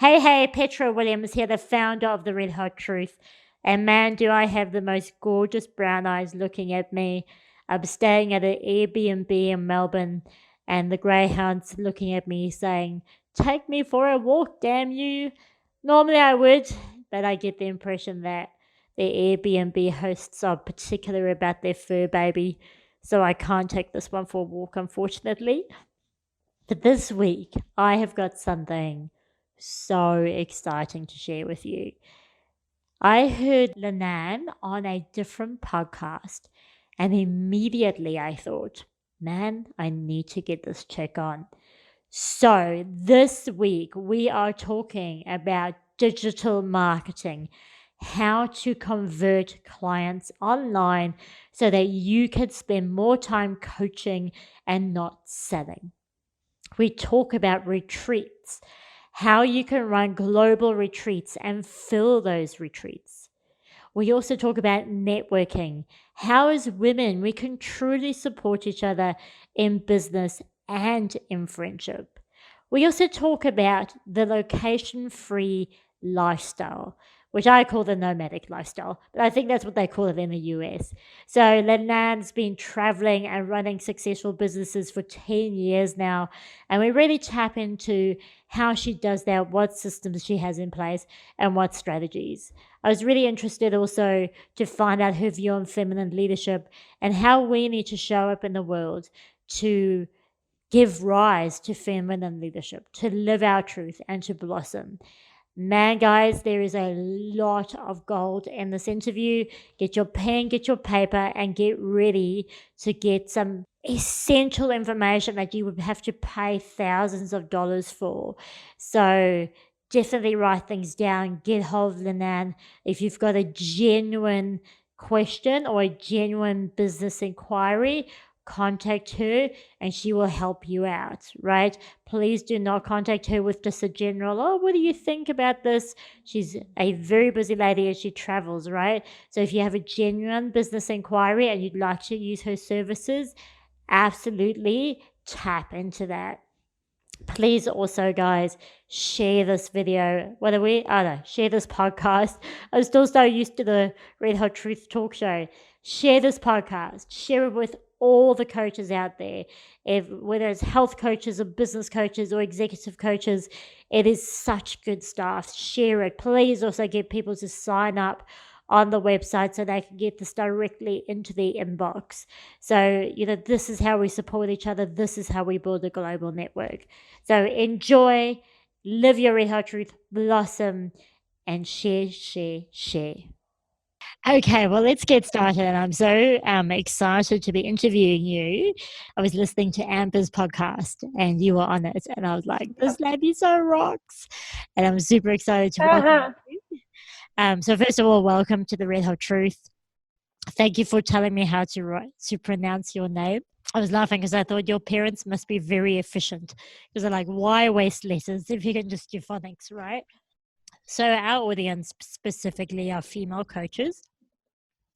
Hey, Petra Williams here, the founder of The Red Hot Truth. And man, do I have the most gorgeous brown eyes looking at me. I'm staying at an Airbnb in Melbourne, and the greyhound's looking at me saying, "Take me for a walk, damn you." Normally I would, but I get the impression that the Airbnb hosts are particular about their fur baby, so I can't take this one for a walk, unfortunately. But this week, I have got something so exciting to share with you. I heard Lynan on a different podcast, and immediately I thought, man, I need to get this chick on. So, this week, we are talking about digital marketing, how to convert clients online so that you can spend more time coaching and not selling. We talk about retreats, how you can run global retreats and fill those retreats. We also talk about networking, how as women we can truly support each other in business and in friendship. We also talk about the location-free lifestyle, which I call the nomadic lifestyle, but I think that's what they call it in the US. So Lynan's been traveling and running successful businesses for 10 years now, and we really tap into how she does that, what systems she has in place, and what strategies. I was really interested also to find out her view on feminine leadership and how we need to show up in the world to give rise to feminine leadership, to live our truth and to blossom. Man, guys, there is a lot of gold in this interview. Get your pen, get your paper, and get ready to get some essential information that you would have to pay thousands of dollars for. So definitely write things down. Get hold of Lynan. If you've got a genuine question or a genuine business inquiry, contact her and she will help you out, right? Please do not contact her with just a general, "Oh, what do you think about this?" She's a very busy lady as she travels, right? So if you have a genuine business inquiry and you'd like to use her services, absolutely tap into that. Please also, guys, share this video. What are we? I don't know. Share this podcast. I'm still so used to the Red Hot Truth talk show. Share this podcast. Share it with all the coaches out there. Whether it's health coaches or business coaches or executive coaches, it is such good stuff. Share it. Please also get people to sign up on the website so they can get this directly into the inbox. So, this is how we support each other. This is how we build a global network. So enjoy, live your Red Hot Truth, blossom, and share, share, share. Okay, well, let's get started. And I'm so excited to be interviewing you. I was listening to Amber's podcast and you were on it. And I was like, this lady so rocks. And I'm super excited to welcome you. So first of all, welcome to the Red Hot Truth. Thank you for telling me how to pronounce your name. I was laughing because I thought your parents must be very efficient because they're like, why waste letters if you can just do phonics, right? So our audience specifically are female coaches,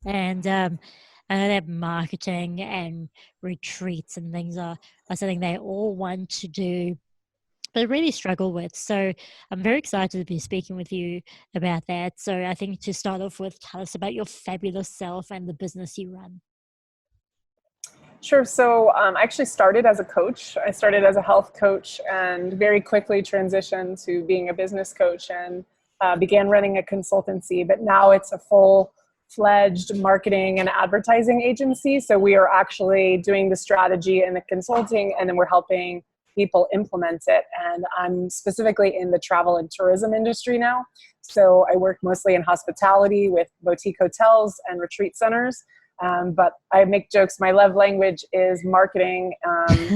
and I know that marketing and retreats and things are something they all want to do but really struggle with. So I'm very excited to be speaking with you about that. So I think to start off with, tell us about your fabulous self and the business you run. Sure. So I actually started as a coach. I started as a health coach and very quickly transitioned to being a business coach and began running a consultancy. But now it's a full-fledged marketing and advertising agency. So we are actually doing the strategy and the consulting, and then we're helping people implement it. And I'm specifically in the travel and tourism industry now. So I work mostly in hospitality with boutique hotels and retreat centers. But I make jokes. My love language is marketing.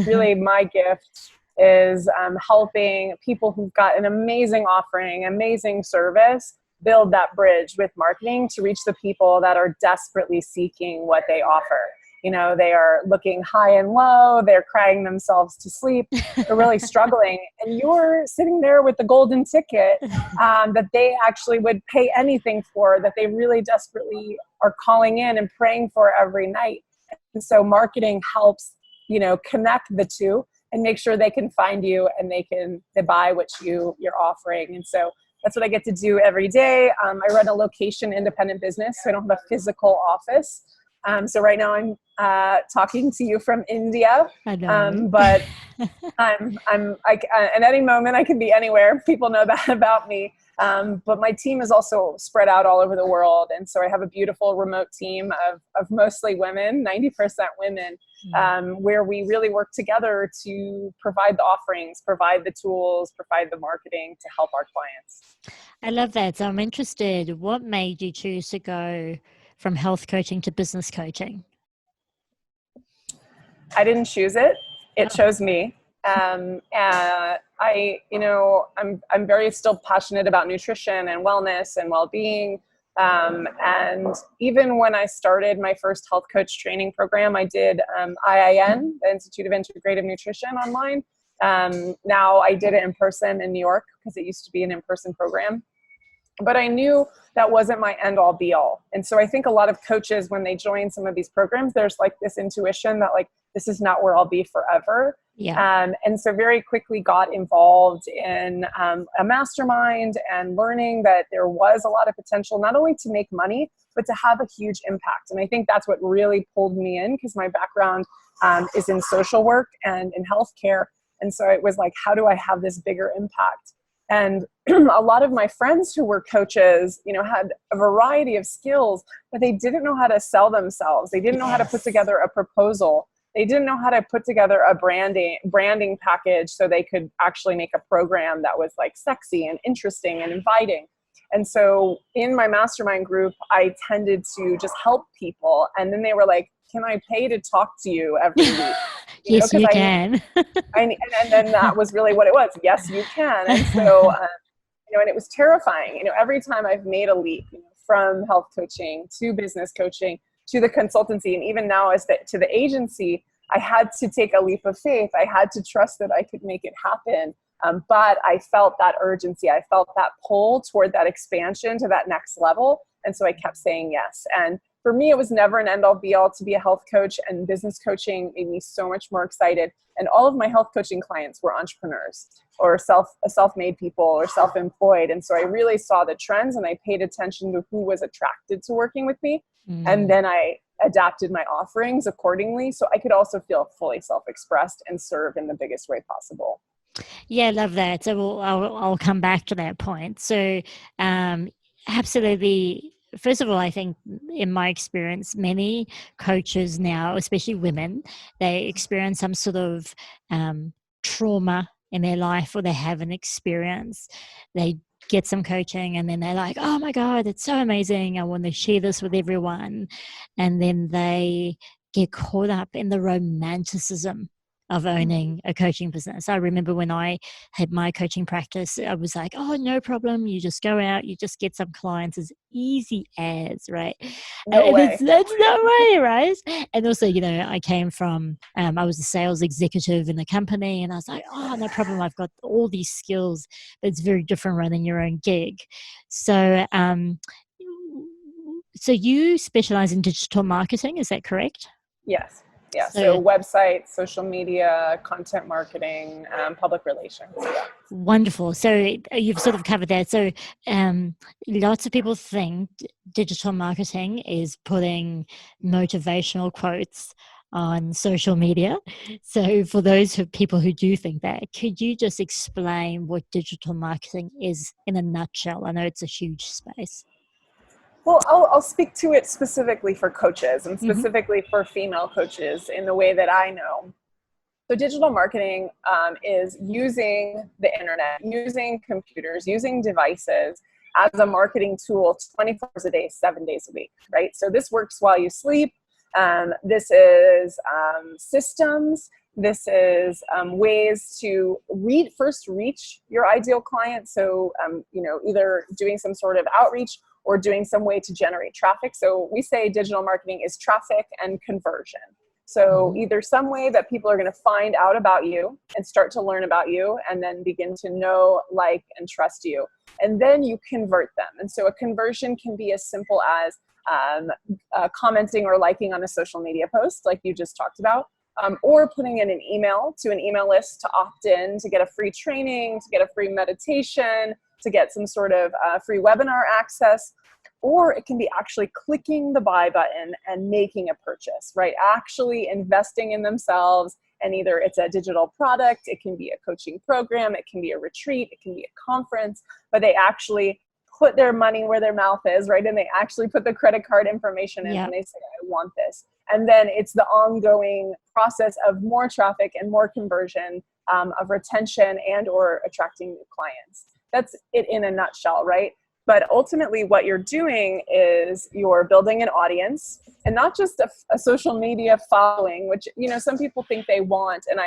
Really, my gift is helping people who've got an amazing offering, amazing service, build that bridge with marketing to reach the people that are desperately seeking what they offer. They are looking high and low. They're crying themselves to sleep. They're really struggling. And you're sitting there with the golden ticket that they actually would pay anything for, that they really desperately are calling in and praying for every night. And so marketing helps, connect the two and make sure they can find you and they buy what you're offering. And so that's what I get to do every day. I run a location independent business, so I don't have a physical office. So right now I'm talking to you from India. I know. But and any moment I can be anywhere. People know that about me. But my team is also spread out all over the world. And so I have a beautiful remote team of mostly women, 90% women, where we really work together to provide the offerings, provide the tools, provide the marketing to help our clients. I love that. So I'm interested, what made you choose to go from health coaching to business coaching? I didn't choose it. It chose me. I'm very still passionate about nutrition and wellness and well-being. And even when I started my first health coach training program, I did IIN, the Institute of Integrative Nutrition, online. Now I did it in person in New York because it used to be an in-person program. But I knew that wasn't my end all be all. And so I think a lot of coaches, when they join some of these programs, there's like this intuition that like, this is not where I'll be forever. Yeah. And so very quickly got involved in a mastermind and learning that there was a lot of potential, not only to make money, but to have a huge impact. And I think that's what really pulled me in, because my background is in social work and in healthcare. And so it was like, how do I have this bigger impact? And a lot of my friends who were coaches, had a variety of skills, but they didn't know how to sell themselves. They didn't know how to put together a proposal. They didn't know how to put together a branding package so they could actually make a program that was like sexy and interesting and inviting. And so in my mastermind group, I tended to just help people. And then they were like, can I pay to talk to you every week? Yes, you can. And then that was really what it was. Yes, you can. And so, and it was terrifying. Every time I've made a leap from health coaching to business coaching to the consultancy, and even now to the agency, I had to take a leap of faith. I had to trust that I could make it happen. But I felt that urgency. I felt that pull toward that expansion to that next level. And so I kept saying yes. And for me, it was never an end-all be-all to be a health coach, and business coaching made me so much more excited. And all of my health coaching clients were entrepreneurs or self-made people or self-employed. And so I really saw the trends, and I paid attention to who was attracted to working with me. And then I adapted my offerings accordingly so I could also feel fully self-expressed and serve in the biggest way possible. Yeah, I love that. So I'll come back to that point. So absolutely. First of all, I think in my experience, many coaches now, especially women, they experience some sort of trauma in their life, or they have an experience. They get some coaching and then they're like, oh my God, it's so amazing. I want to share this with everyone. And then they get caught up in the romanticism of owning a coaching business. I remember when I had my coaching practice, I was like, oh, no problem. You just go out, you just get some clients, as easy as, right? No way. That's no way, right? And also, I came from, I was a sales executive in a company, and I was like, oh, no problem. I've got all these skills, but it's very different running your own gig. So, so you specialize in digital marketing, is that correct? Yes. Yeah. So websites, social media, content marketing, public relations. Yeah. Wonderful. So you've sort of covered that. So lots of people think digital marketing is putting motivational quotes on social media. So for those people who do think that, could you just explain what digital marketing is in a nutshell? I know it's a huge space. Well, I'll speak to it specifically for coaches and specifically for female coaches in the way that I know. So digital marketing is using the internet, using computers, using devices as a marketing tool 24 hours a day, 7 days a week, right? So this works while you sleep. This is systems. This is ways to first reach your ideal client. So, either doing some sort of outreach or doing some way to generate traffic. So we say digital marketing is traffic and conversion. So either some way that people are going to find out about you and start to learn about you and then begin to know, like, and trust you. And then you convert them. And so a conversion can be as simple as commenting or liking on a social media post, like you just talked about. or putting in an email to an email list to opt in, to get a free training, to get a free meditation, to get some sort of free webinar access. Or it can be actually clicking the buy button and making a purchase, right? Actually investing in themselves. And either it's a digital product, it can be a coaching program, it can be a retreat, it can be a conference, but they actually put their money where their mouth is, right? And they actually put the credit card information in and they say, I want this. And then it's the ongoing process of more traffic and more conversion, of retention and or attracting new clients. That's it in a nutshell, right? But ultimately what you're doing is you're building an audience, and not just a social media following, which, you know, some people think they want. And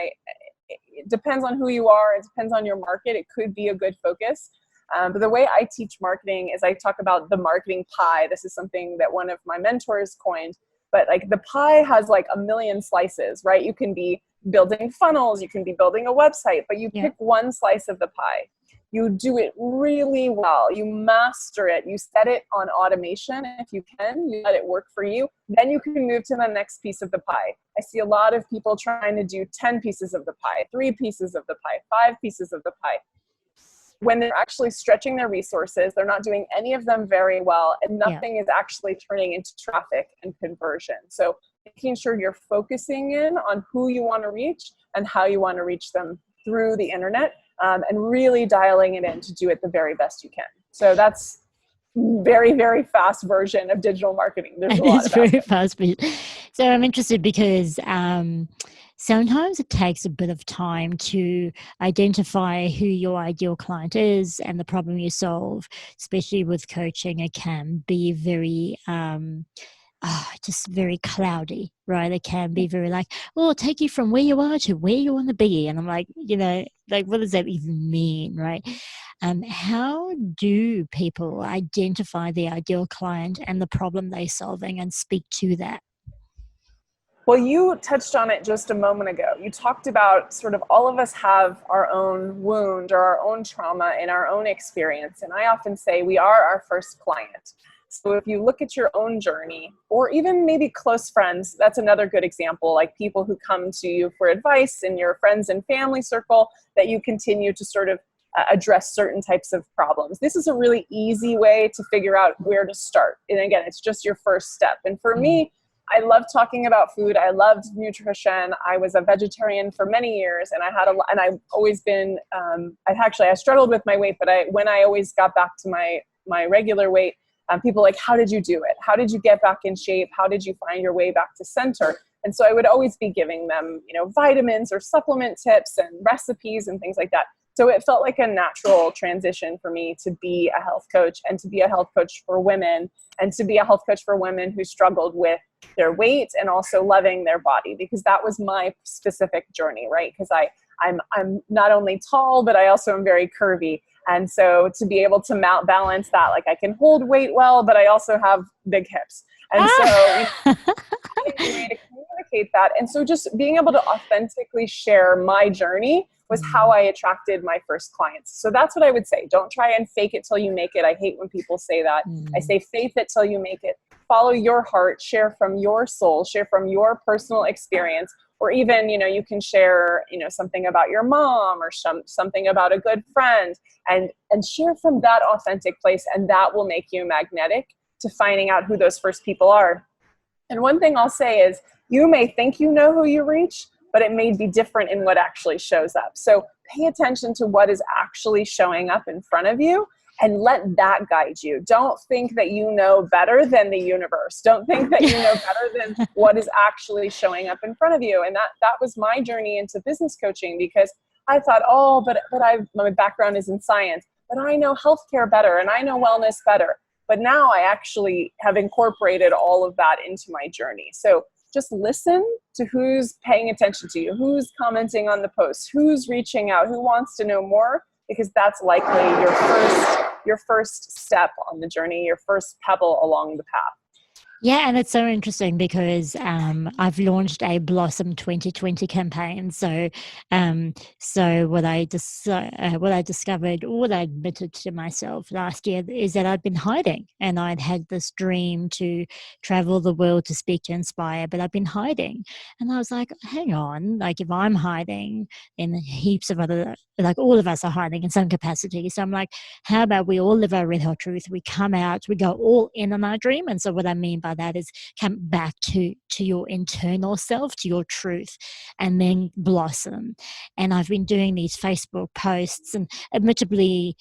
it depends on who you are. It depends on your market. It could be a good focus. But the way I teach marketing is I talk about the marketing pie. This is something that one of my mentors coined, but like the pie has like a million slices, right? You can be building funnels, you can be building a website, but you pick one slice of the pie. You do it really well. You master it. You set it on automation if you can. You let it work for you. Then you can move to the next piece of the pie. I see a lot of people trying to do 10 pieces of the pie, 3 pieces of the pie, 5 pieces of the pie. When they're actually stretching their resources, they're not doing any of them very well, and nothing is actually turning into traffic and conversion. So making sure you're focusing in on who you want to reach and how you want to reach them through the internet. And really dialing it in to do it the very best you can. So that's very, very fast version of digital marketing. There's a lot It's very fast. So I'm interested because sometimes it takes a bit of time to identify who your ideal client is and the problem you solve, especially with coaching. It can be very just very cloudy, right? It can be very like, well, I'll take you from where you are to where you want to be. And I'm like, you know, like, what does that even mean, right? How do people identify the ideal client and the problem they're solving and speak to that? Well, you touched on it just a moment ago. You talked about sort of all of us have our own wound or our own trauma in our own experience. And I often say we are our first client. So if you look at your own journey, or even maybe close friends, that's another good example, like people who come to you for advice in your friends and family circle, that you continue to sort of address certain types of problems. This is a really easy way to figure out where to start. And again, it's just your first step. And for me, I love talking about food. I loved nutrition. I was a vegetarian for many years, and and I've always been, I struggled with my weight, but when I always got back to my regular weight, people like, how did you do it? How did you get back in shape? How did you find your way back to center? And so I would always be giving them, you know, vitamins or supplement tips and recipes and things like that. So it felt like a natural transition for me to be a health coach, and to be a health coach for women, and to be a health coach for women who struggled with their weight and also loving their body, because that was my specific journey, right? Because I'm not only tall, but I also am very curvy. And so to be able to balance that, like I can hold weight well, but I also have big hips. And so a way to communicate that. And so just being able to authentically share my journey was how I attracted my first clients. So that's what I would say. Don't try and fake it till you make it. I hate when people say that. I say faith it till you make it. Follow your heart, share from your soul, share from your personal experience, or even, you know, you can share, you know, something about your mom or something about a good friend, and share from that authentic place. And that will make you magnetic to finding out who those first people are. And one thing I'll say is, you may think you know who you reach, but it may be different in what actually shows up. So pay attention to what is actually showing up in front of you, and let that guide you. Don't think that you know better than the universe. Don't think that you know better than what is actually showing up in front of you. And that was my journey into business coaching, because I thought, oh, but my background is in science, but I know healthcare better and I know wellness better. But now I actually have incorporated all of that into my journey. So just listen to who's paying attention to you, who's commenting on the post, who's reaching out, who wants to know more, because that's likely your first step on the journey, your first pebble along the path. Yeah, and it's so interesting because I've launched a Blossom 2020 campaign. So what I discovered, or what I admitted to myself last year, is that I'd been hiding, and I'd had this dream to travel the world to speak, to inspire, but I've been hiding, and I was like, hang on, like if I'm hiding, then heaps of other, like all of us are hiding in some capacity. So I'm like, how about we all live our red hot truth? We come out, we go all in on our dream. And so what I mean by that is come back to your internal self, to your truth, and then blossom. And I've been doing these Facebook posts, and admittedly,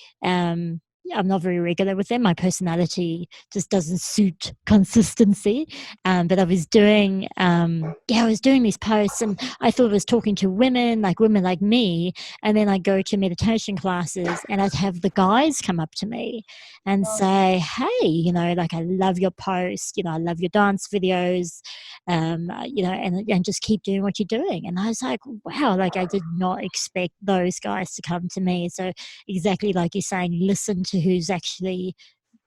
I'm not very regular with them. My personality just doesn't suit consistency. But I was doing these posts, and I thought I was talking to women like me. And then I go to meditation classes, and I'd have the guys come up to me and say, hey, like, I love your post, I love your dance videos, and just keep doing what you're doing. And I was like, wow, like I did not expect those guys to come to me. So exactly like you're saying, listen to who's actually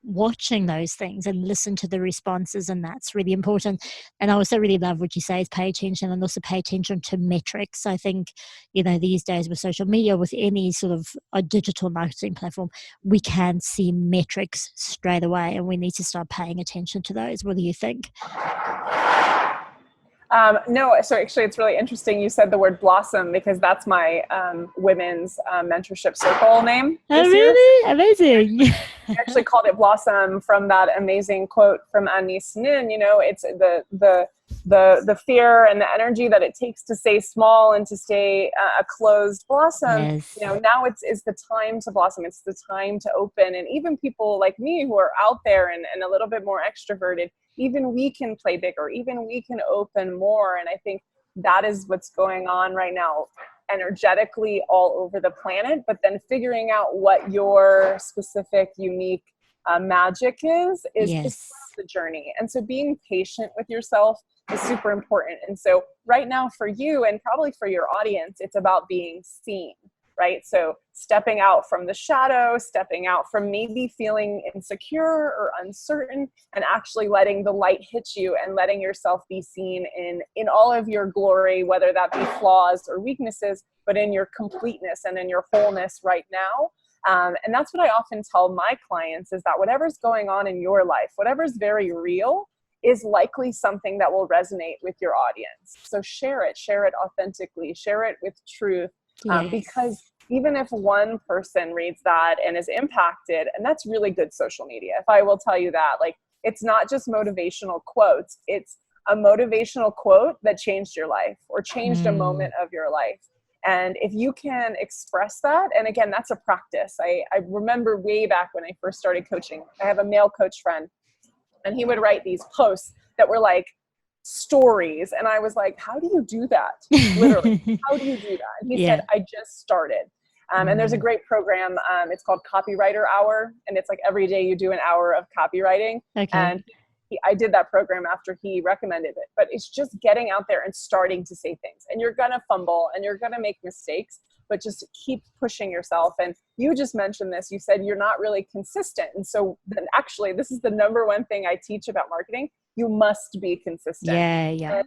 watching those things and listen to the responses, and that's really important. And I also really love what you say is pay attention, and also pay attention to metrics. I think these days with social media, with any sort of a digital marketing platform, we can see metrics straight away, and we need to start paying attention to those. What do you think? No, so actually it's really interesting you said the word Blossom, because that's my women's mentorship circle name Oh, this year. really? Amazing. I actually called it Blossom from that amazing quote from Anis Nin. It's the fear and the energy that it takes to stay small and to stay a closed blossom. Yes. Now it's the time to blossom. It's the time to open. And even people like me who are out there and a little bit more extroverted, even we can play bigger, even we can open more. And I think that is what's going on right now energetically all over the planet, but then figuring out what your specific, unique magic is part of Yes. the journey. And so being patient with yourself is super important. And so right now for you, and probably for your audience, it's about being seen, right? So stepping out from the shadow, stepping out from maybe feeling insecure or uncertain, and actually letting the light hit you and letting yourself be seen in all of your glory, whether that be flaws or weaknesses, but in your completeness and in your wholeness right now. And that's what I often tell my clients, is that whatever's going on in your life, whatever's very real, is likely something that will resonate with your audience. So share it authentically, share it with truth, Yes. because even if one person reads that and is impacted, and that's really good social media. If I will tell you that, like, it's not just motivational quotes, it's a motivational quote that changed your life or changed a moment of your life. And if you can express that, and again, that's a practice. I remember way back when I first started coaching, I have a male coach friend, and he would write these posts that were like stories. And I was like, how do you do that? Literally, how do you do that? And he said, Yeah. I just started. And there's a great program. It's called Copywriter Hour. And it's like every day you do an hour of copywriting. Okay. And I did that program after he recommended it. But it's just getting out there and starting to say things. And you're going to fumble and you're going to make mistakes, but just keep pushing yourself. And you just mentioned this. You said you're not really consistent. And so then actually, this is the number one thing I teach about marketing. You must be consistent. Yeah.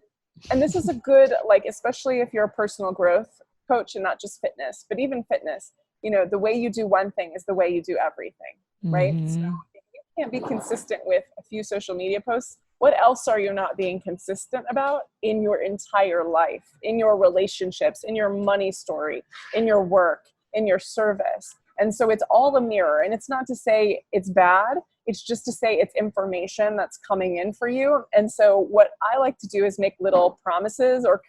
And this is a good, like, especially if you're a personal growth coach and not just fitness, but even fitness, the way you do one thing is the way you do everything, right? So if you can't be consistent with a few social media posts, what else are you not being consistent about in your entire life, in your relationships, in your money story, in your work, in your service? And so it's all a mirror. And it's not to say it's bad. It's just to say it's information that's coming in for you. And so what I like to do is make little promises or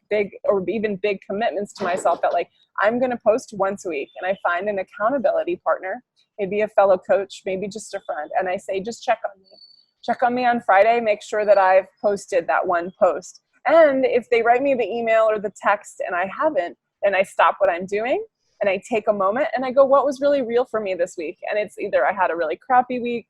even big commitments to myself that, like, I'm going to post once a week, and I find an accountability partner, maybe a fellow coach, maybe just a friend. And I say, just check on me. Check on me on Friday, make sure that I've posted that one post. And if they write me the email or the text and I haven't, then I stop what I'm doing and I take a moment and I go, what was really real for me this week? And it's either I had a really crappy week,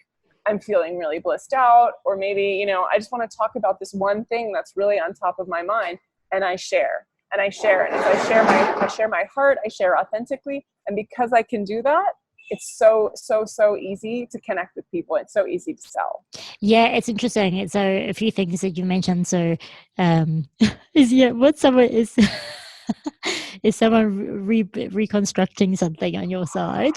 I'm feeling really blissed out, or maybe, I just want to talk about this one thing that's really on top of my mind, and I share. And I share. And as I share my heart, I share authentically. And because I can do that, it's so easy to connect with people. It's so easy to sell. Yeah, it's interesting. So a few things that you mentioned. So, is what someone is is someone reconstructing something on your side?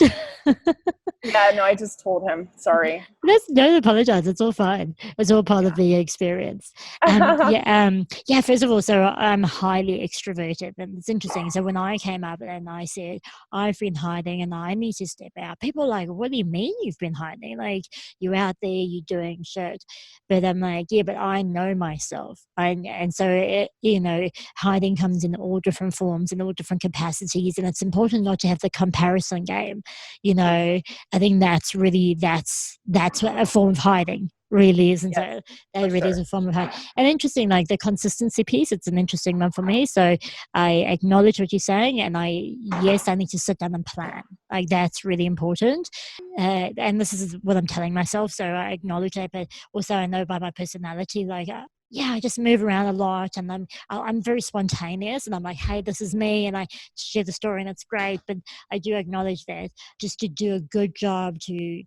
Yeah, no, I just told him. Sorry. Don't apologize. It's all fine. It's all part of the experience. Yeah. First of all, so I'm highly extroverted, and it's interesting. So when I came up and I said I've been hiding and I need to step out, people are like, "What do you mean you've been hiding? Like you're out there, you're doing shit." But I'm like, "Yeah, but I know myself." And so hiding comes in all different forms and all different capacities, and it's important not to have the comparison game. I think that's a form of hiding, really, isn't Yes, it? That for really is sure. a form of hiding. And interesting, like the consistency piece, it's an interesting one for me. So I acknowledge what you're saying, and yes, I need to sit down and plan. Like that's really important. And this is what I'm telling myself. So I acknowledge that, but also I know by my personality, like yeah, I just move around a lot, and I'm very spontaneous, and I'm like, hey, this is me, and I share the story, and it's great. But I do acknowledge that just to do a good job to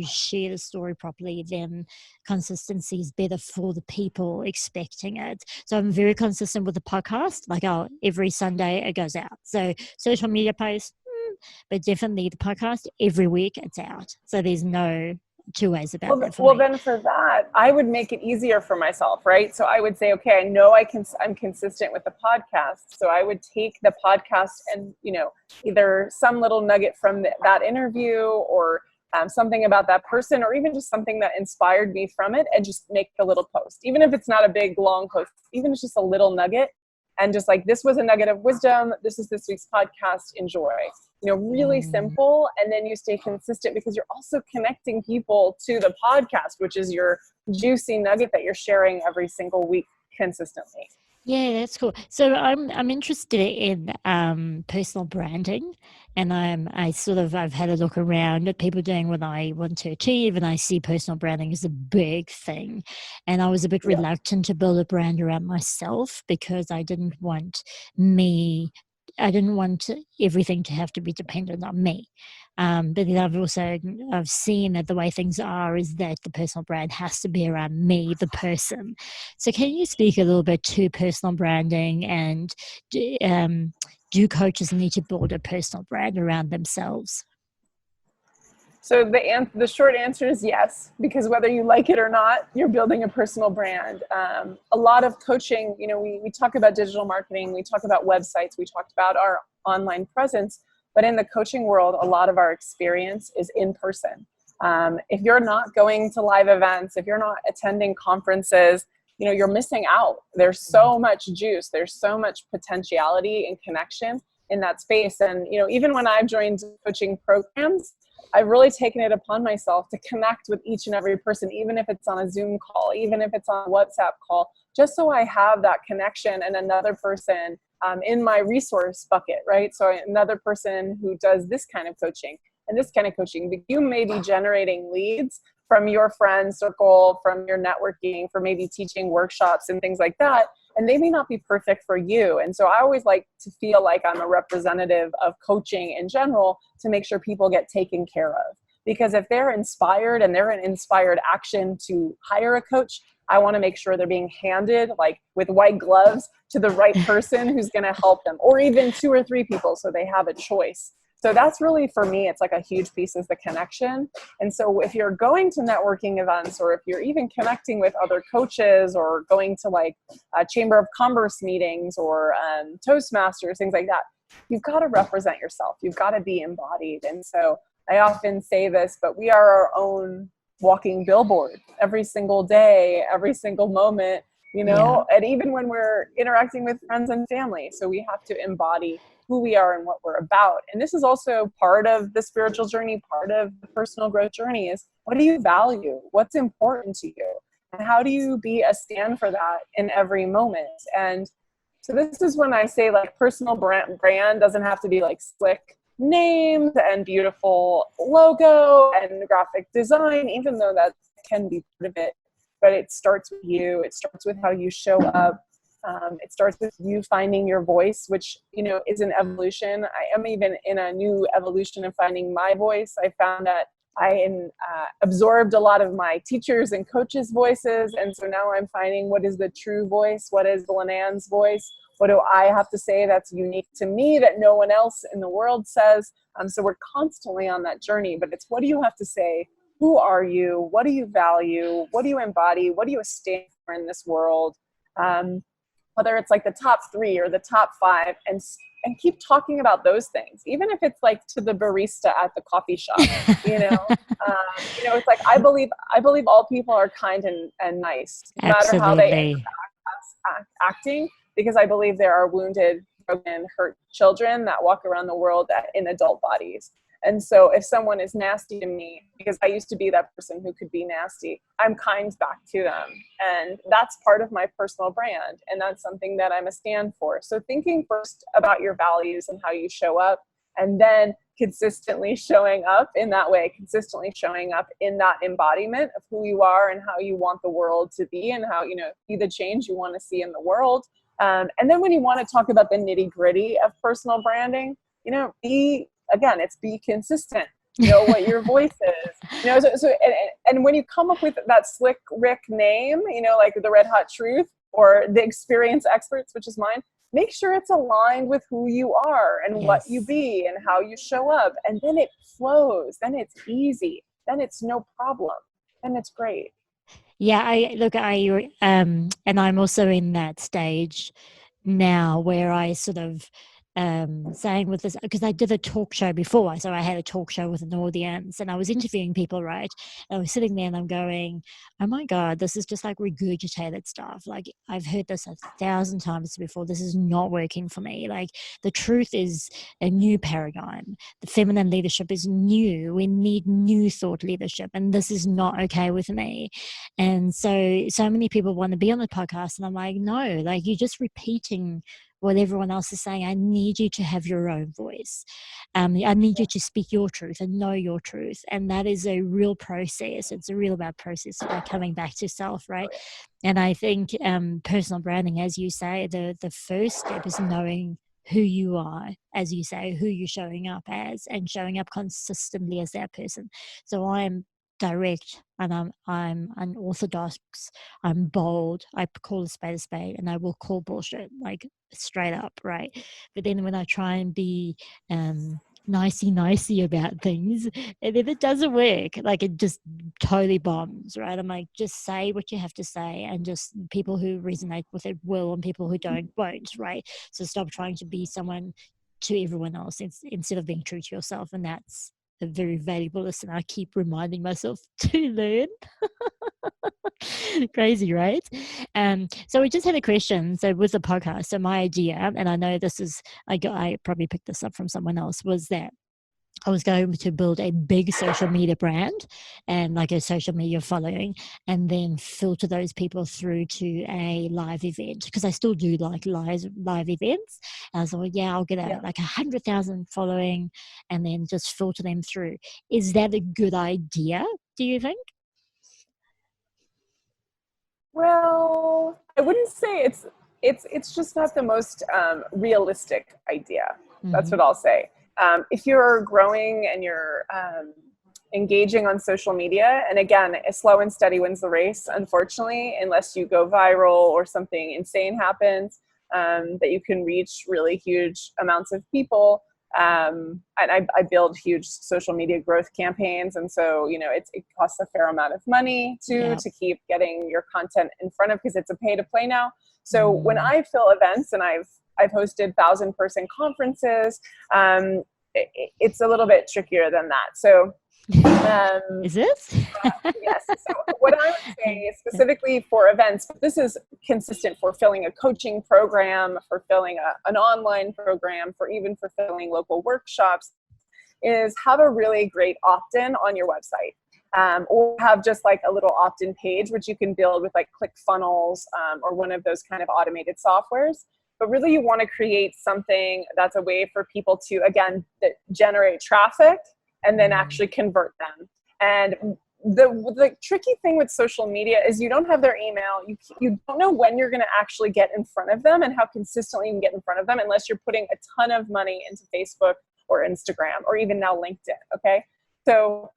share the story properly, then consistency is better for the people expecting it. So I'm very consistent with the podcast. Like, every Sunday it goes out. So social media posts, but definitely the podcast every week it's out. So there's no two ways about that for Well, me. then for that, I would make it easier for myself, right? So I would say, okay, I know I'm consistent with the podcast. So I would take the podcast and, either some little nugget from that interview or something about that person, or even just something that inspired me from it, and just make a little post, even if it's not a big, long post, even if it's just a little nugget. And just like, this was a nugget of wisdom. This is this week's podcast. Enjoy. Really simple. And then you stay consistent because you're also connecting people to the podcast, which is your juicy nugget that you're sharing every single week consistently. Yeah, that's cool. So I'm interested in personal branding, and I've had a look around at people doing what I want to achieve, and I see personal branding as a big thing. And I was a bit Yeah. reluctant to build a brand around myself because I didn't want everything to have to be dependent on me. But then I've seen that the way things are is that the personal brand has to be around me, the person. So can you speak a little bit to personal branding, and do coaches need to build a personal brand around themselves? So the short answer is yes, because whether you like it or not, you're building a personal brand. A lot of coaching, we talk about digital marketing, we talk about websites, we talked about our online presence, but in the coaching world, a lot of our experience is in person. If you're not going to live events, if you're not attending conferences, you're missing out. There's so much juice. There's so much potentiality and connection in that space. And, even when I've joined coaching programs, I've really taken it upon myself to connect with each and every person, even if it's on a Zoom call, even if it's on a WhatsApp call, just so I have that connection and another person in my resource bucket, right? So another person who does this kind of coaching and this kind of coaching. You may be generating leads from your friend circle, from your networking, for maybe teaching workshops and things like that. And they may not be perfect for you. And so I always like to feel like I'm a representative of coaching in general to make sure people get taken care of. Because if they're inspired and they're an inspired action to hire a coach, I want to make sure they're being handed like with white gloves to the right person who's going to help them, or even 2 or 3 people so they have a choice. So that's really, for me, it's like a huge piece is the connection. And so if you're going to networking events, or if you're even connecting with other coaches, or going to like Chamber of Commerce meetings, or Toastmasters, things like that, you've got to represent yourself. You've got to be embodied. And so I often say this, but we are our own walking billboard every single day, every single moment, and even when we're interacting with friends and family. So we have to embody who we are and what we're about. And this is also part of the spiritual journey, part of the personal growth journey, is what do you value? What's important to you? And how do you be a stand for that in every moment? And so this is when I say like personal brand doesn't have to be like slick names and beautiful logo and graphic design, even though that can be part of it. But it starts with you. It starts with how you show up. It starts with you finding your voice, which, is an evolution. I am even in a new evolution of finding my voice. I found that I absorbed a lot of my teachers and coaches' voices. And so now I'm finding what is the true voice? What is Lynan's voice? What do I have to say that's unique to me that no one else in the world says? So we're constantly on that journey, but it's what do you have to say? Who are you? What do you value? What do you embody? What do you stand for in this world? Whether it's like the top 3 or the top 5, and keep talking about those things, even if it's like to the barista at the coffee shop. It's like I believe all people are kind and nice, no matter how they end up acting, because I believe there are wounded, broken, hurt children that walk around the world in adult bodies. And so if someone is nasty to me, because I used to be that person who could be nasty, I'm kind back to them. And that's part of my personal brand. And that's something that I'm a stand for. So thinking first about your values and how you show up, and then consistently showing up in that way, consistently showing up in that embodiment of who you are and how you want the world to be, and how, be the change you want to see in the world. And then when you want to talk about the nitty gritty of personal branding, be consistent. Know what your voice is. And when you come up with that slick Rick name, like the Red Hot Truth or the Experience Experts, which is mine, make sure it's aligned with who you are and what you be and how you show up. And then it flows. Then it's easy. Then it's no problem. Then it's great. Yeah, and I'm also in that stage now where I sort of saying with this, because I did a talk show before, so I had a talk show with an audience and I was interviewing people, right? And I was sitting there and I'm going, oh my God, this is just like regurgitated stuff. Like I've heard this 1,000 times before. This is not working for me. Like the truth is a new paradigm. The feminine leadership is new. We need new thought leadership, and this is not okay with me. And so many people want to be on the podcast, and I'm like, no, like you're just repeating what everyone else is saying. I need you to have your own voice. I need you to speak your truth and know your truth. And that is a real process. It's a real about process, like coming back to self, right? And I think personal branding, as you say, the first step is knowing who you are, as you say, who you're showing up as, and showing up consistently as that person. So I'm direct, and I'm unorthodox, I'm bold, I call a spade, and I will call bullshit, like straight up, right? But then when I try and be nicey about things, and then it doesn't work, like it just totally bombs, right? I'm like, just say what you have to say, and just people who resonate with it will, and people who don't won't, right? So stop trying to be someone to everyone else instead of being true to yourself. And that's a very valuable lesson I keep reminding myself to learn. Crazy, right? So we just had a question. So with the podcast, so my idea, and I know this is, I probably picked this up from someone else, was that I was going to build a big social media brand and like a social media following, and then filter those people through to a live event, because I still do like live events. And I was like, yeah, I'll get like 100,000 following, and then just filter them through. Is that a good idea, do you think? Well, I wouldn't say it's just not the most realistic idea. That's what I'll say. If you're growing and you're engaging on social media, and again, a slow and steady wins the race, unfortunately, unless you go viral or something insane happens, that you can reach really huge amounts of people. And I build huge social media growth campaigns. And so, it costs a fair amount of money to keep getting your content in front of, because it's a pay to play now. So when I fill events, and I've hosted 1,000-person conferences, it's a little bit trickier than that. So, is it? Yes. So what I would say specifically for events, but this is consistent for filling a coaching program, for filling an online program, for even for filling local workshops, is have a really great opt-in on your website. Or have just like a little opt-in page, which you can build with like ClickFunnels or one of those kind of automated softwares. But really you want to create something that's a way for people to, again, that generate traffic and then actually convert them. And the tricky thing with social media is you don't have their email. You don't know when you're going to actually get in front of them and how consistently you can get in front of them unless you're putting a ton of money into Facebook or Instagram or even now LinkedIn. Okay. So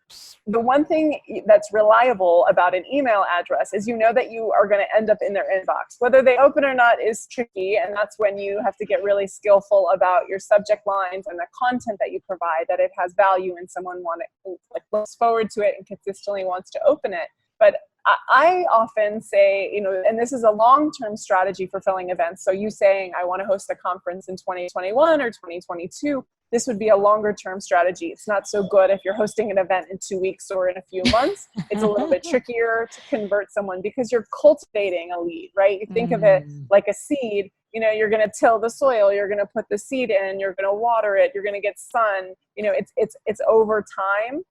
the one thing that's reliable about an email address is you know that you are going to end up in their inbox. Whether they open or not is tricky, and that's when you have to get really skillful about your subject lines and the content that you provide, that it has value and someone looks forward to it and consistently wants to open it. But I often say, and this is a long-term strategy for filling events. So you saying, I want to host a conference in 2021 or 2022, this would be a longer-term strategy. It's not so good if you're hosting an event in 2 weeks or in a few months. It's a little bit trickier to convert someone because you're cultivating a lead, right? You think of it like a seed. You're going to till the soil. You're going to put the seed in. You're going to water it. You're going to get sun. It's over time.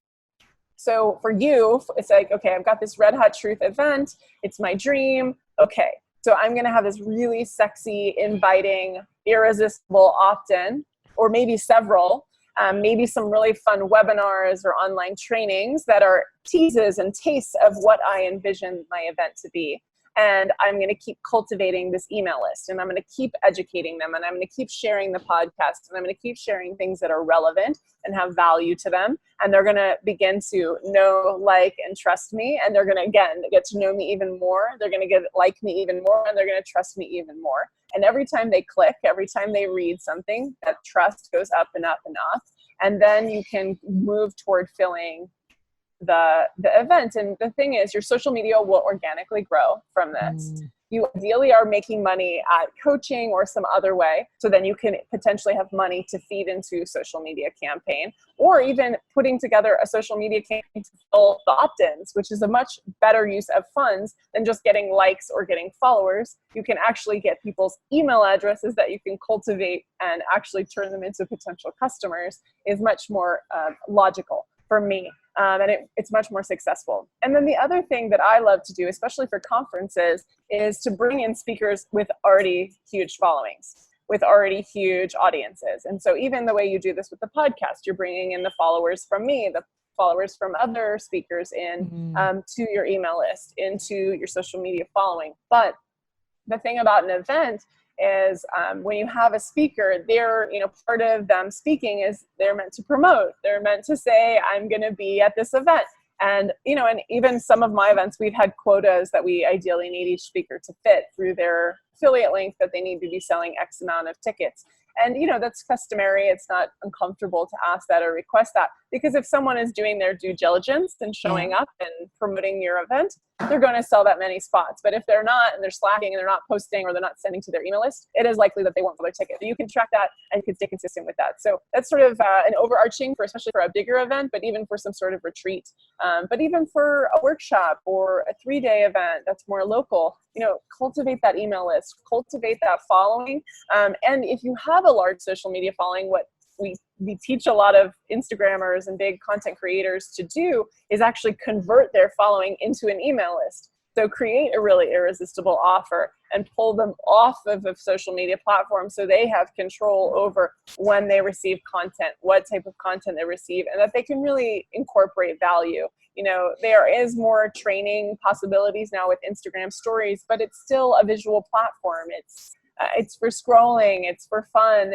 So for you, it's like, okay, I've got this Red Hot Truth event. It's my dream. Okay, so I'm going to have this really sexy, inviting, irresistible opt-in, or maybe several, maybe some really fun webinars or online trainings that are teases and tastes of what I envision my event to be. And I'm going to keep cultivating this email list, and I'm going to keep educating them, and I'm going to keep sharing the podcast, and I'm going to keep sharing things that are relevant and have value to them. And they're going to begin to know, like, and trust me. And they're going to, again, get to know me even more. They're going to like me even more, and they're going to trust me even more. And every time they click, every time they read something, that trust goes up and up and up. And then you can move toward filling the event. And the thing is, your social media will organically grow from this. You ideally are making money at coaching or some other way, so then you can potentially have money to feed into social media campaign, or even putting together a social media campaign to fill the opt-ins, which is a much better use of funds than just getting likes or getting followers. You can actually get people's email addresses that you can cultivate and actually turn them into potential customers, is much more logical for me. And it's much more successful. And then the other thing that I love to do, especially for conferences, is to bring in speakers with already huge followings, with already huge audiences. And so even the way you do this with the podcast, you're bringing in the followers from me, the followers from other speakers in to your email list, into your social media following. But the thing about an event is when you have a speaker, they're, part of them speaking is they're meant to promote. They're meant to say, I'm going to be at this event. And, and even some of my events, we've had quotas that we ideally need each speaker to fit through their affiliate link, that they need to be selling X amount of tickets. And, that's customary. It's not uncomfortable to ask that or request that, because if someone is doing their due diligence and showing up and promoting your event, they're going to sell that many spots. But if they're not, and they're slacking and they're not posting or they're not sending to their email list, it is likely that they won't sell their ticket. So you can track that and you can stay consistent with that. So that's sort of an overarching for, especially for a bigger event, but even for some sort of retreat, but even for a workshop or a 3-day event that's more local, cultivate that email list, cultivate that following. And if you have a large social media following, what we teach a lot of Instagrammers and big content creators to do is actually convert their following into an email list. So create a really irresistible offer and pull them off of a social media platform so they have control over when they receive content, what type of content they receive, and that they can really incorporate value. There is more training possibilities now with Instagram stories, but it's still a visual platform. It's for scrolling. It's for fun.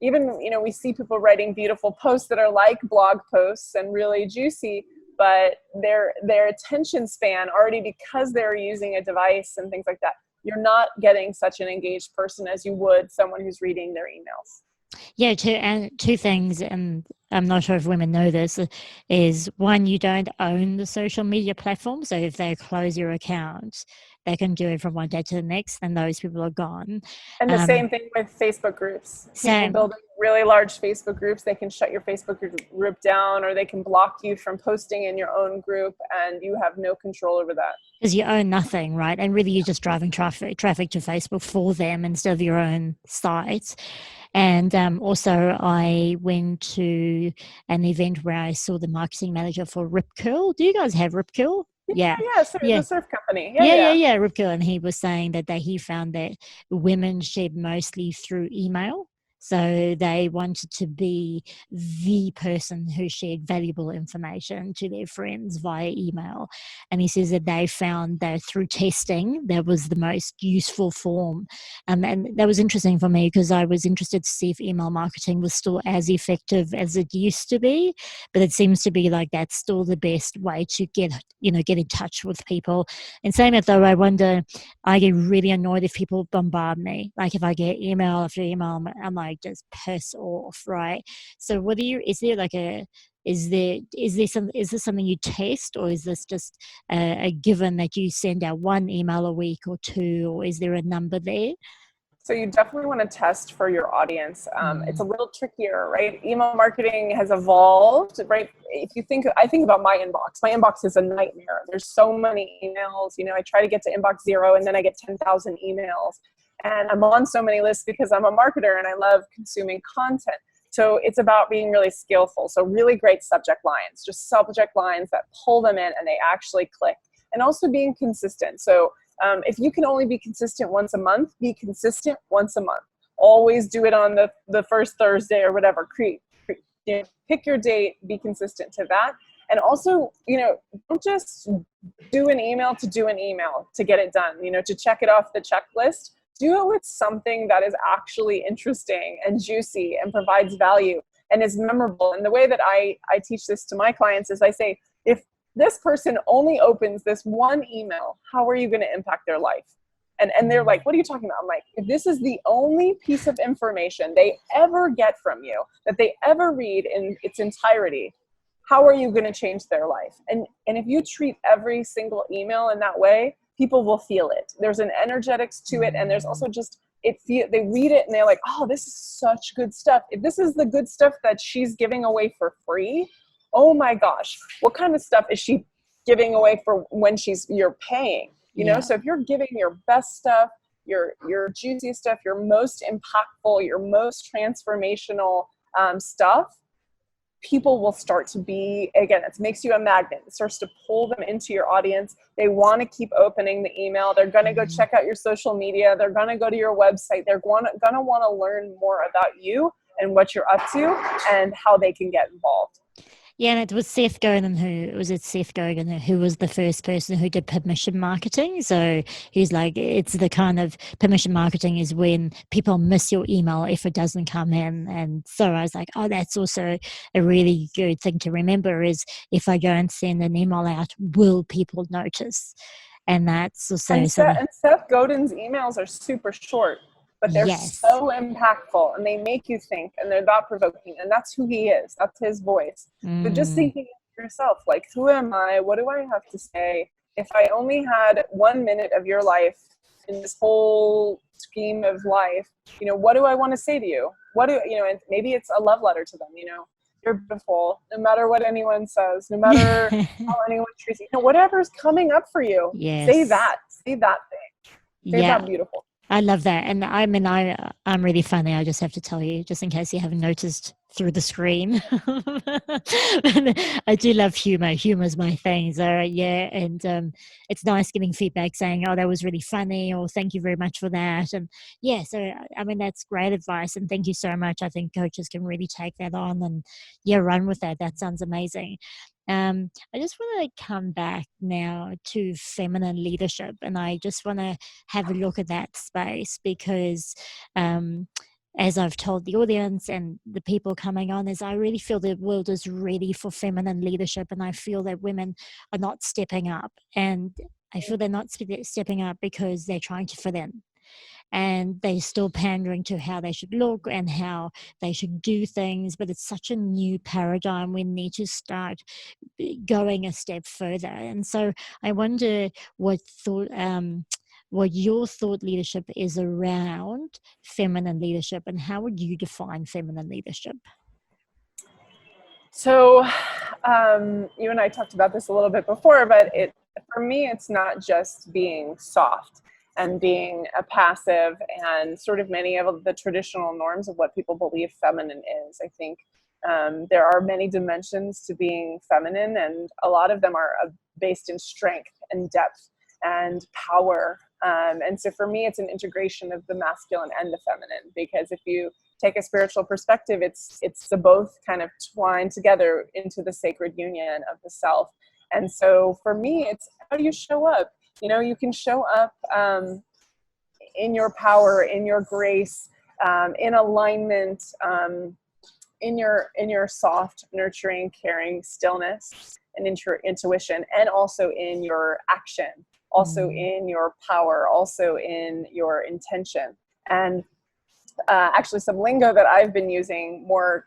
Even, we see people writing beautiful posts that are like blog posts and really juicy, but their attention span already, because they're using a device and things like that, you're not getting such an engaged person as you would someone who's reading their emails. Yeah, two things, and I'm not sure if women know this, is one, you don't own the social media platform. So if they close your account, they can do it from one day to the next, and those people are gone. And the same thing with Facebook groups. People building really large Facebook groups, they can shut your Facebook group down, or they can block you from posting in your own group, and you have no control over that. Because you own nothing, right? And really you're just driving traffic to Facebook for them instead of your own site. And also I went to an event where I saw the marketing manager for Rip Curl. Do you guys have Rip Curl? Yeah. The surf company. Yeah, Rip Curl. And he was saying that he found that women shed mostly through email. So they wanted to be the person who shared valuable information to their friends via email. And he says that they found that through testing, that was the most useful form. And that was interesting for me because I was interested to see if email marketing was still as effective as it used to be. But it seems to be like that's still the best way to get in touch with people. And saying that though, I wonder, I get really annoyed if people bombard me. Like if I get email after email, I'm like just piss off, right? So what do you? Is there like a is this something you test, or is this just a given that you send out one email a week or two, or is there a number there? So you definitely want to test for your audience. It's a little trickier, right? Email marketing has evolved, right? I think about my inbox. My inbox is a nightmare. There's so many emails. I try to get to inbox 0 and then I get 10,000 emails. And I'm on so many lists because I'm a marketer and I love consuming content. So it's about being really skillful. So really great subject lines, just subject lines that pull them in and they actually click. And also being consistent. So if you can only be consistent once a month, be consistent once a month. Always do it on the first Thursday or whatever. Pick your date, be consistent to that. And also, don't just do an email to do an email to get it done, to check it off the checklist. Do it with something that is actually interesting and juicy and provides value and is memorable. And the way that I teach this to my clients is I say, if this person only opens this one email, how are you going to impact their life? And they're like, what are you talking about? I'm like, if this is the only piece of information they ever get from you, that they ever read in its entirety, how are you going to change their life? And if you treat every single email in that way, people will feel it. There's an energetics to it. And there's also just, they read it and they're like, oh, this is such good stuff. If this is the good stuff that she's giving away for free, oh my gosh, what kind of stuff is she giving away for when you're paying? So if you're giving your best stuff, your juicy stuff, your most impactful, your most transformational stuff, people will start to be, again, it makes you a magnet. It starts to pull them into your audience. They want to keep opening the email. They're going to go check out your social media. They're going to go to your website. They're going to want to learn more about you and what you're up to and how they can get involved. Yeah, and it was Seth Godin who was the first person who did permission marketing. So he's like, it's the kind of permission marketing is when people miss your email if it doesn't come in. And so I was like, oh, that's also a really good thing to remember is if I go and send an email out, will people notice? And that's also and Seth Godin's emails are super short, but they're so impactful and they make you think and they're thought provoking, and that's who he is. That's his voice. So just thinking to yourself, like, who am I? What do I have to say? If I only had 1 minute of your life in this whole scheme of life, what do I want to say to you? And maybe it's a love letter to them, you're beautiful, no matter what anyone says, no matter how anyone treats you, whatever's coming up for you, say that thing. Say that beautiful. I love that. And I mean, I'm really funny. I just have to tell you, just in case you haven't noticed through the screen. I do love humor. Humor is my thing. So and it's nice getting feedback saying, oh, that was really funny, or thank you very much for that. And so I mean, that's great advice. And thank you so much. I think coaches can really take that on and run with that. That sounds amazing. I just want to come back now to feminine leadership, and I just want to have a look at that space because as I've told the audience and the people coming on, is I really feel the world is ready for feminine leadership, and I feel that women are not stepping up, and I feel they're not stepping up because they're trying to fit in. And they're still pandering to how they should look and how they should do things. But it's such a new paradigm. We need to start going a step further. And so I wonder what your thought leadership is around feminine leadership, and how would you define feminine leadership? So you and I talked about this a little bit before, but for me, it's not just being soft and being a passive and sort of many of the traditional norms of what people believe feminine is. I think there are many dimensions to being feminine, and a lot of them are based in strength and depth and power. And so for me, it's an integration of the masculine and the feminine, because if you take a spiritual perspective, it's the both kind of twine together into the sacred union of the self. And so for me, it's how do you show up? You know, you can show up in your power, in your grace, in alignment, in your soft, nurturing, caring stillness and intuition, and also in your action, also in your power, also in your intention. And actually some lingo that I've been using more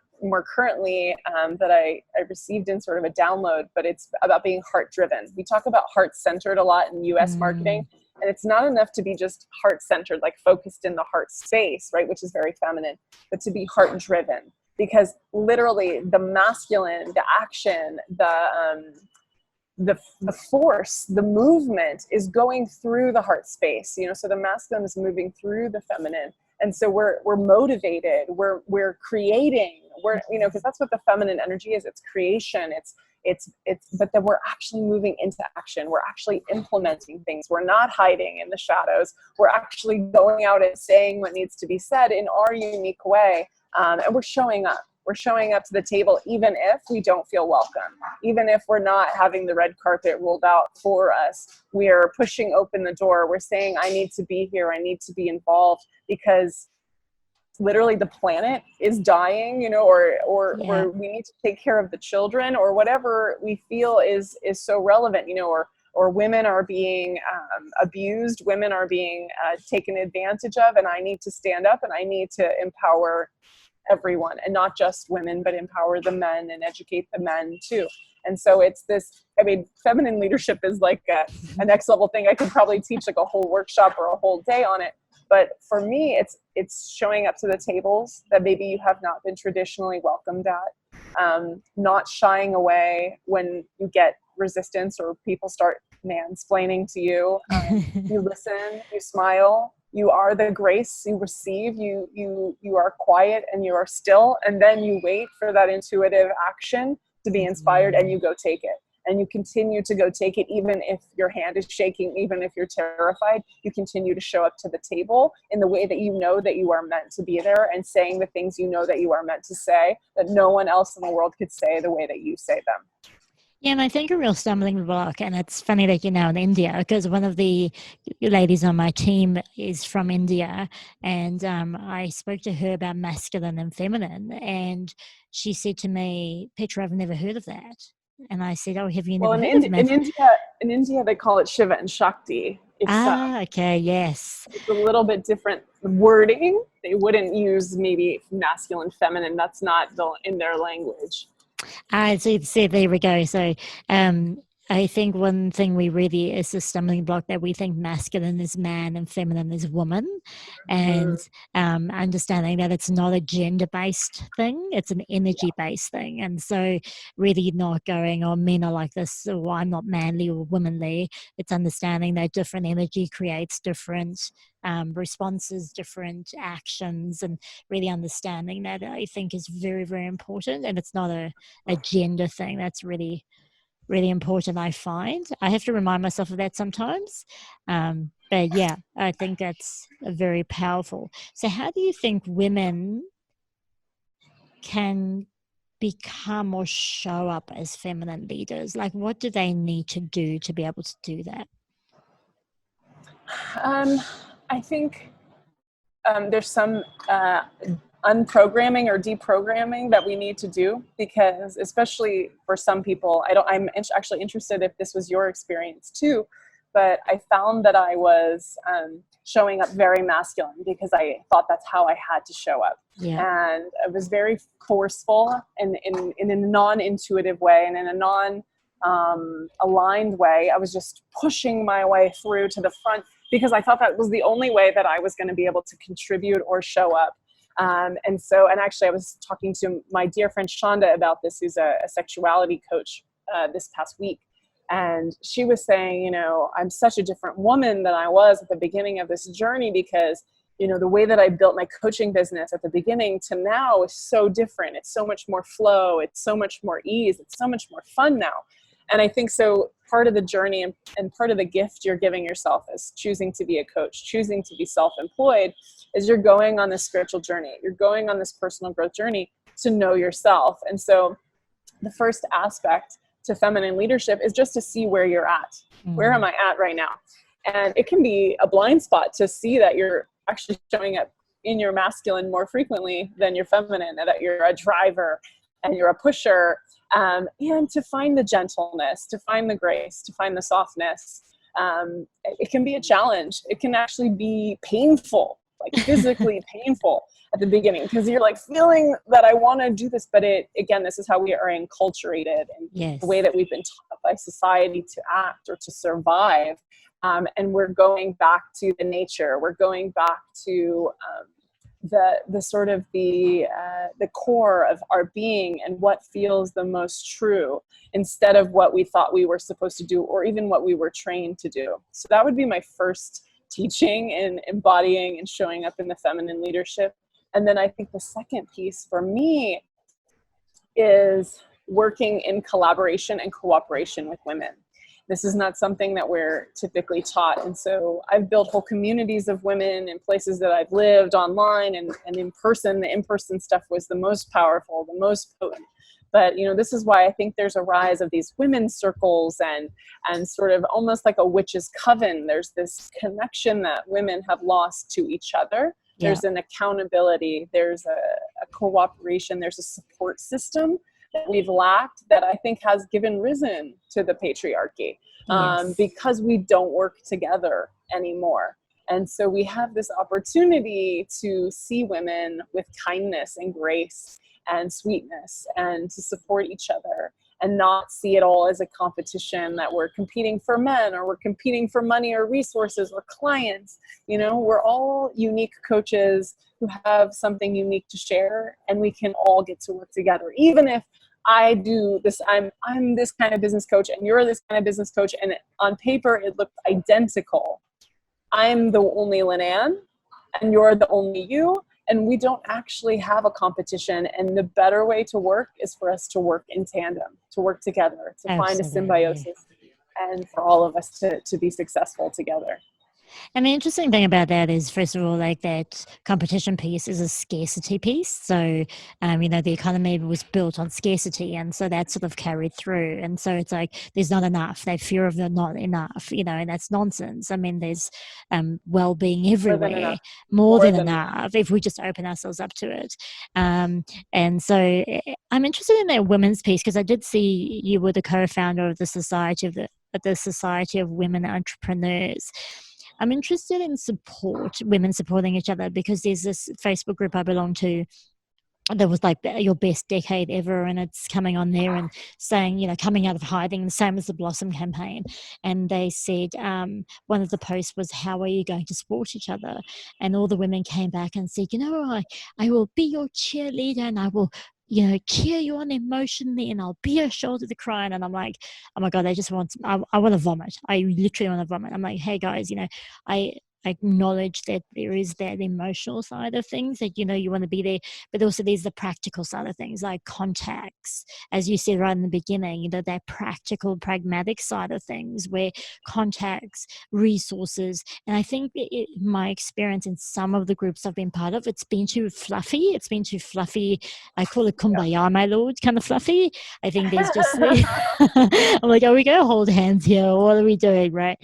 currently, that I received in sort of a download, but it's about being heart driven. We talk about heart centered a lot in US marketing, and it's not enough to be just heart centered, like focused in the heart space, right? Which is very feminine, but to be heart driven, because literally the masculine, the action, the force, the movement is going through the heart space, you know, so the masculine is moving through the feminine. And so we're motivated, we're creating, you know, because that's what the feminine energy is. It's creation. It's, but then we're actually moving into action. We're actually implementing things. We're not hiding in the shadows. We're actually going out and saying what needs to be said in our unique way. And we're showing up. We're showing up to the table, even if we don't feel welcome, even if we're not having the red carpet rolled out for us. We are pushing open the door. We're saying, I need to be here. I need to be involved, because literally the planet is dying, you know, or we need to take care of the children, or whatever we feel is so relevant, you know, or women are being abused, women are being taken advantage of, and I need to stand up and I need to empower everyone, and not just women, but empower the men and educate the men too. And so it's this, I mean, feminine leadership is like a next level thing. I could probably teach like a whole workshop or a whole day on it. But for me, it's showing up to the tables that maybe you have not been traditionally welcomed at, not shying away when you get resistance or people start mansplaining to you. You listen, you smile, you are the grace, you receive, you are quiet and you are still, and then you wait for that intuitive action to be inspired, and you go take it. And you continue to go take it, even if your hand is shaking, even if you're terrified. You continue to show up to the table in the way that you know that you are meant to be there, and saying the things you know that you are meant to say, that no one else in the world could say the way that you say them. Yeah, and I think a real stumbling block, and it's funny that you're now in India, because one of the ladies on my team is from India, and I spoke to her about masculine and feminine, and she said to me, Petra, I've never heard of that. And I said, oh, have you never heard of that? In India, they call it Shiva and Shakti. It's, okay, yes. It's a little bit different wording. They wouldn't use maybe masculine, feminine. That's not in their language. So there we go. So I think one thing we really is a stumbling block, that we think masculine is man and feminine is woman, and understanding that it's not a gender-based thing, it's an energy-based thing. And so really not going, oh, men are like this, or I'm not manly or womanly. It's understanding that different energy creates different responses, different actions, and really understanding that, I think, is very, very important. And it's not a gender thing. That's really, really important, I find. I have to remind myself of that sometimes. But yeah, I think that's very powerful. So how do you think women can become or show up as feminine leaders? Like, what do they need to do to be able to do that? I think there's some unprogramming or deprogramming that we need to do, because especially for some people, I'm actually interested if this was your experience too, but I found that I was showing up very masculine because I thought that's how I had to show up. Yeah. And I was very forceful in a non-intuitive way, and in a non-aligned way. I was just pushing my way through to the front because I thought that was the only way that I was going to be able to contribute or show up. And actually I was talking to my dear friend Shonda about this, who's a sexuality coach, this past week. And she was saying, you know, I'm such a different woman than I was at the beginning of this journey, because, you know, the way that I built my coaching business at the beginning to now is so different. It's so much more flow. It's so much more ease. It's so much more fun now. And I think so part of the journey and part of the gift you're giving yourself as choosing to be a coach, choosing to be self-employed, is you're going on this spiritual journey. You're going on this personal growth journey to know yourself. And so the first aspect to feminine leadership is just to see where you're at. Where am I at right now? And it can be a blind spot to see that you're actually showing up in your masculine more frequently than your feminine, and that you're a driver and you're a pusher, and to find the gentleness, to find the grace, to find the softness. It can be a challenge. It can actually be painful, like physically painful at the beginning, because you're like feeling that I want to do this, but again, this is how we are enculturated, and the way that we've been taught by society to act or to survive. And we're going back to the nature. We're going back to the sort of the core of our being and what feels the most true, instead of what we thought we were supposed to do, or even what we were trained to do. So that would be my first teaching in embodying and showing up in the feminine leadership. And then I think the second piece for me is working in collaboration and cooperation with women. This is not something that we're typically taught. And so I've built whole communities of women in places that I've lived online and in person. The in-person stuff was the most powerful, the most potent. But, this is why I think there's a rise of these women's circles and sort of almost like a witch's coven. There's this connection that women have lost to each other. Yeah. There's an accountability. There's a cooperation. There's a support system that we've lacked, that I think has given risen to the patriarchy, because we don't work together anymore. And so we have this opportunity to see women with kindness and grace and sweetness, and to support each other, and not see it all as a competition that we're competing for men, or we're competing for money or resources or clients. We're all unique coaches who have something unique to share, and we can all get to work together. Even if I do this, I'm this kind of business coach and you're this kind of business coach, and on paper it looked identical. I'm the only Lynan and you're the only you, and we don't actually have a competition. And the better way to work is for us to work in tandem, to work together, to find a symbiosis, and for all of us to be successful together. And the interesting thing about that is, first of all, like that competition piece is a scarcity piece. So, the economy was built on scarcity, and so that sort of carried through. And so it's like, there's not enough, that fear of the not enough, and that's nonsense. I mean, there's well-being everywhere, more than enough, if we just open ourselves up to it. And so I'm interested in that women's piece, because I did see you were the co-founder of the Society of Women Entrepreneurs. I'm interested in women supporting each other, because there's this Facebook group I belong to that was like your best decade ever, and it's coming on there and saying, coming out of hiding, the same as the Blossom campaign. And they said, one of the posts was, how are you going to support each other? And all the women came back and said, I will be your cheerleader, and I will cheer you on emotionally, and I'll be your shoulder to cry. And I'm like, oh my God, I want to vomit. I literally want to vomit. I'm like, hey guys, I acknowledge that there is that emotional side of things, that you want to be there, but also there's the practical side of things, like contacts, as you said right in the beginning, that practical, pragmatic side of things, where contacts, resources. And I think my experience in some of the groups I've been part of, it's been too fluffy. I call it kumbaya, my lord, kind of fluffy. I think there's just I'm like, are we going to hold hands here? What are we doing, right?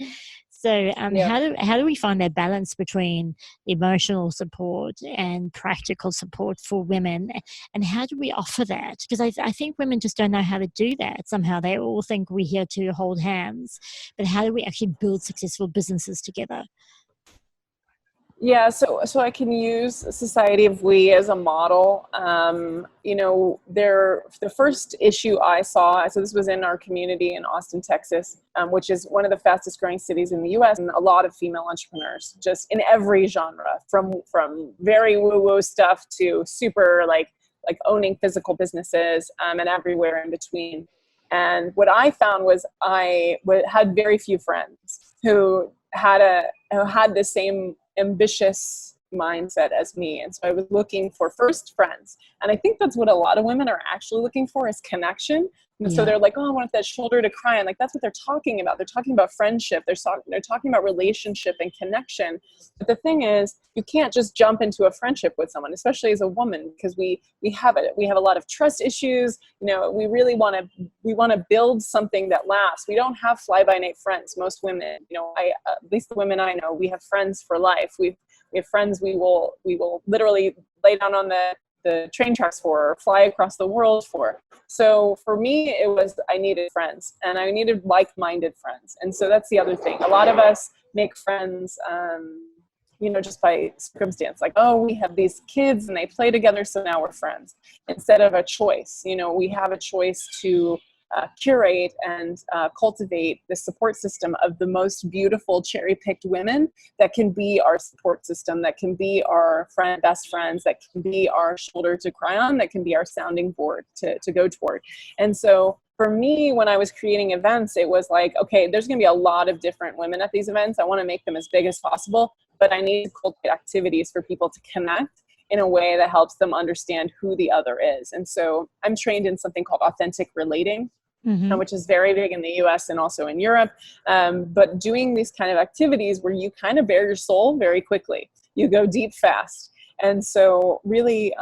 So how do we find that balance between emotional support and practical support for women? And how do we offer that? Because I think women just don't know how to do that somehow. They all think we're here to hold hands. But how do we actually build successful businesses together? Yeah, so I can use Society of We as a model. The first issue I saw, so this was in our community in Austin, Texas, which is one of the fastest growing cities in the US, and a lot of female entrepreneurs, just in every genre, from very woo-woo stuff to super like owning physical businesses, and everywhere in between. And what I found was I had very few friends who had the same ambitious mindset as me. And so I was looking for first friends. And I think that's what a lot of women are actually looking for, is connection, And so Yeah. they're like, oh, I want that shoulder to cry on. Like, that's what they're talking about. They're talking about friendship. They're talking about relationship and connection. But the thing is, you can't just jump into a friendship with someone, especially as a woman, because we have it. We have a lot of trust issues. You know, we want to build something that lasts. We don't have fly by night friends. Most women, you know, at least the women I know, we have friends for life. We have friends we will literally lay down on the train tracks for, or fly across the world for. So for me, it was, I needed friends, and I needed like-minded friends. And so that's the other thing. A lot of us make friends, you know, just by circumstance, like, oh, we have these kids and they play together, so now we're friends, instead of a choice. You know, we have a choice to curate and cultivate the support system of the most beautiful cherry-picked women that can be our support system, that can be our best friends, that can be our shoulder to cry on, that can be our sounding board to go toward. And so for me, when I was creating events, it was like, okay, there's going to be a lot of different women at these events. I want to make them as big as possible, but I need to cultivate activities for people to connect in a way that helps them understand who the other is. And so I'm trained in something called authentic relating, which is very big in the US and also in Europe. But doing these kind of activities where you kind of bare your soul very quickly, you go deep fast. And so really,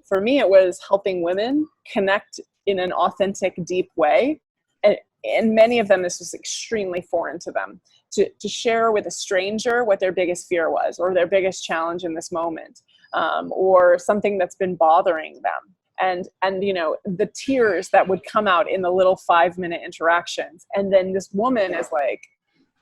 for me, it was helping women connect in an authentic, deep way. And many of them, this was extremely foreign to them, to share with a stranger what their biggest fear was, or their biggest challenge in this moment, or something that's been bothering them. And you know, the tears that would come out in the little 5-minute interactions. And then this woman is like,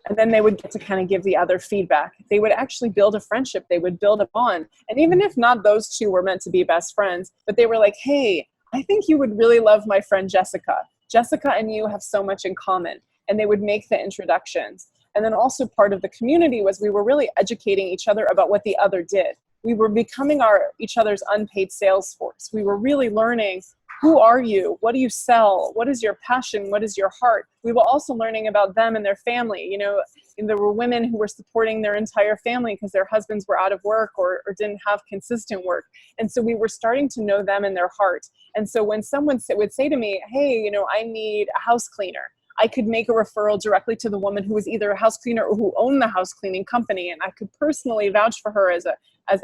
and then they would get to kind of give the other feedback. They would actually build a friendship. They would build a bond. And even if not those two were meant to be best friends, but they were like, hey, I think you would really love my friend Jessica. Jessica and you have so much in common. And they would make the introductions. And then also part of the community was we were really educating each other about what the other did. We were becoming each other's unpaid sales force. We were really learning, who are you? What do you sell? What is your passion? What is your heart? We were also learning about them and their family. You know, and there were women who were supporting their entire family because their husbands were out of work or didn't have consistent work. And so we were starting to know them and their heart. And so when someone would say to me, hey, you know, I need a house cleaner, I could make a referral directly to the woman who was either a house cleaner or who owned the house cleaning company. And I could personally vouch for her as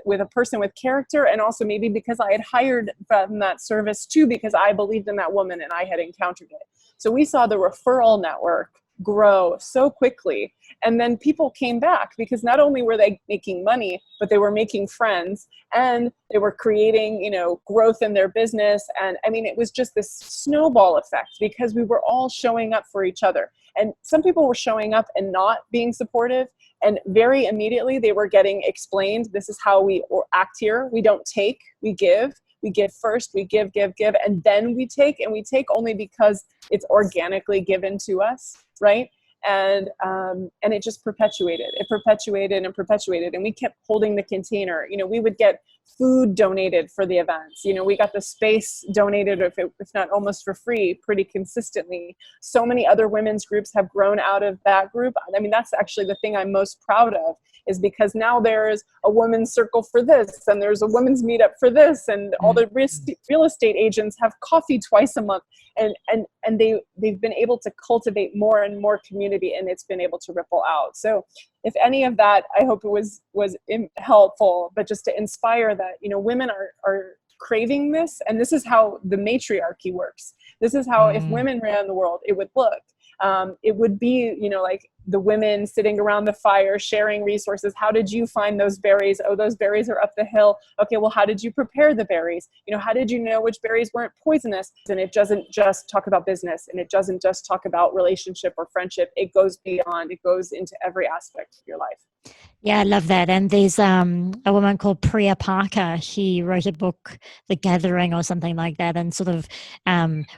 with a person with character, and also maybe because I had hired from that service too, because I believed in that woman and I had encountered it. So we saw the referral network grow so quickly. And then people came back because not only were they making money, but they were making friends and they were creating, you know, growth in their business. And I mean, it was just this snowball effect because we were all showing up for each other. And some people were showing up and not being supportive. And very immediately they were getting explained, this is how we act here. We don't take, we give. We give first, we give, and then we take. And we take only because it's organically given to us, right? And it just perpetuated. It perpetuated and perpetuated. And we kept holding the container. You know, we would get food donated for the events. You know, we got the space donated, if not almost for free, pretty consistently. So many other women's groups have grown out of that group. I mean, that's actually the thing I'm most proud of, is because now there's a women's circle for this, and there's a women's meetup for this, and all the real estate agents have coffee twice a month, and they've been able to cultivate more and more community, and it's been able to ripple out. So if any of that, I hope it was helpful, but just to inspire that, you know, women are craving this, and this is how the matriarchy works. This is how, if women ran the world, it would look. It would be, you know, like the women sitting around the fire, sharing resources. How did you find those berries? Oh, those berries are up the hill. Okay, well, how did you prepare the berries? You know, how did you know which berries weren't poisonous? And it doesn't just talk about business, and it doesn't just talk about relationship or friendship. It goes beyond. It goes into every aspect of your life. Yeah, I love that. And there's a woman called Priya Parker. She wrote a book, The Gathering or something like that, and sort of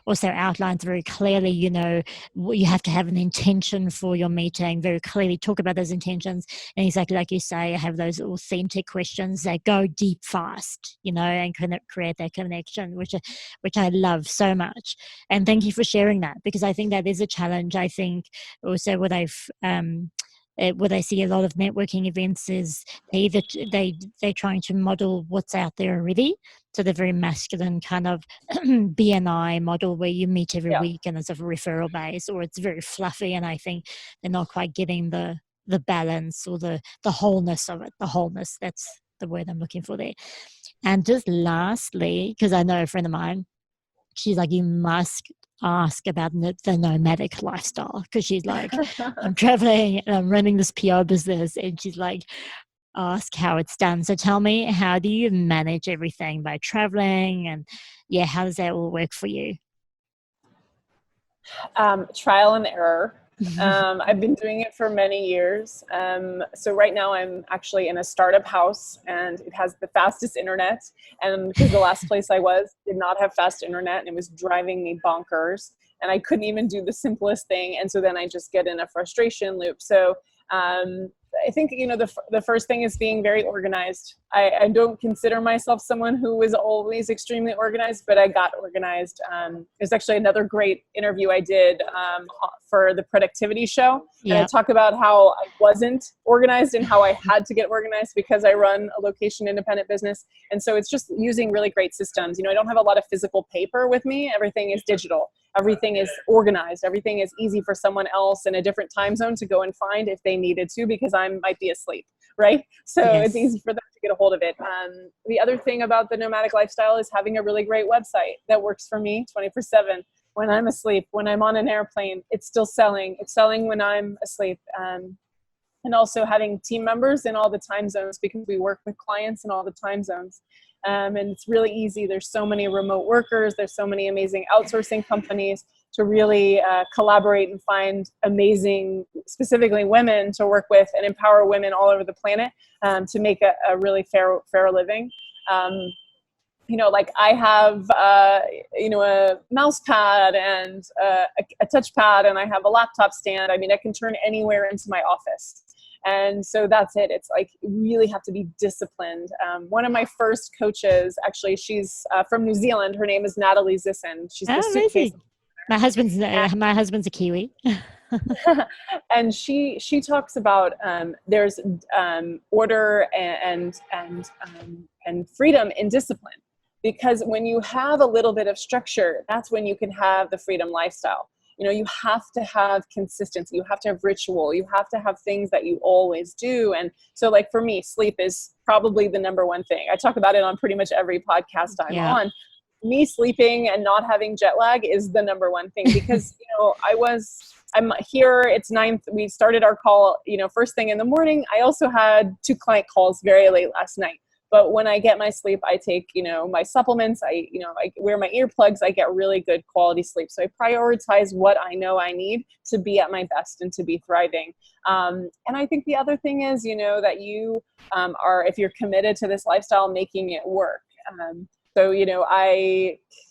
also outlines very clearly, you know, you have to have an intention for your meeting, very clearly talk about those intentions. And exactly like you say, have those authentic questions that go deep fast, you know, and create that connection, which I love so much. And thank you for sharing that, because I think that is a challenge. I think also what I've what I see a lot of networking events is they're trying to model what's out there already. So they're very masculine kind of BNI model where you meet every Yeah. week and it's a referral base, or it's very fluffy. And I think they're not quite getting the balance or the wholeness of it. The wholeness, that's the word I'm looking for there. And just lastly, because I know a friend of mine, she's like, you must ask about the nomadic lifestyle, because she's like, I'm traveling and I'm running this PR business, and she's like, ask how it's done. So tell me, how do you manage everything by traveling, and how does that all work for you? Trial and error. I've been doing it for many years. So right now I'm actually in a startup house, and it has the fastest internet. And because the last place I was did not have fast internet, and it was driving me bonkers. And I couldn't even do the simplest thing. And so then I just get in a frustration loop. So I think, the first thing is being very organized. I don't consider myself someone who is always extremely organized, but I got organized. There's actually another great interview I did for the productivity show. And I talk about how I wasn't organized and how I had to get organized because I run a location independent business. And so it's just using really great systems. I don't have a lot of physical paper with me. Everything is digital. Everything is organized. Everything is easy for someone else in a different time zone to go and find if they needed to, because I might be asleep, right? So it's easy for them to get a hold of it. The other thing about the nomadic lifestyle is having a really great website that works for me 24/7. When I'm asleep, when I'm on an airplane, it's still selling. It's selling when I'm asleep. And also having team members in all the time zones, because we work with clients in all the time zones. And it's really easy. There's so many remote workers. There's so many amazing outsourcing companies to really collaborate and find amazing, specifically women, to work with and empower women all over the planet to make a really fair living. Like I have, a mouse pad and a touch pad, and I have a laptop stand. I mean, I can turn anywhere into my office. And so that's it. It's like, you really have to be disciplined. One of my first coaches, actually, she's from New Zealand. Her name is Natalie Zisson. She's the suitcase. My husband's a Kiwi. And she talks about there's order and freedom in discipline. Because when you have a little bit of structure, that's when you can have the freedom lifestyle. You have to have consistency. You have to have ritual. You have to have things that you always do. And so, like, for me, sleep is probably the number one thing. I talk about it on pretty much every podcast I'm on. Me sleeping and not having jet lag is the number one thing, because, I'm here, it's 9th. We started our call, first thing in the morning. I also had 2 client calls very late last night. But when I get my sleep, I take, my supplements, I wear my earplugs, I get really good quality sleep. So I prioritize what I know I need to be at my best and to be thriving. And I think the other thing is, that you are, if you're committed to this lifestyle, making it work. So,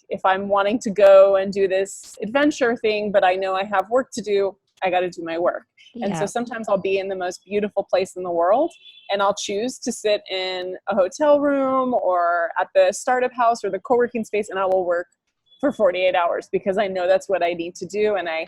if I'm wanting to go and do this adventure thing, but I know I have work to do, I got to do my work. And so sometimes I'll be in the most beautiful place in the world, and I'll choose to sit in a hotel room or at the startup house or the co-working space, and I will work for 48 hours because I know that's what I need to do. And I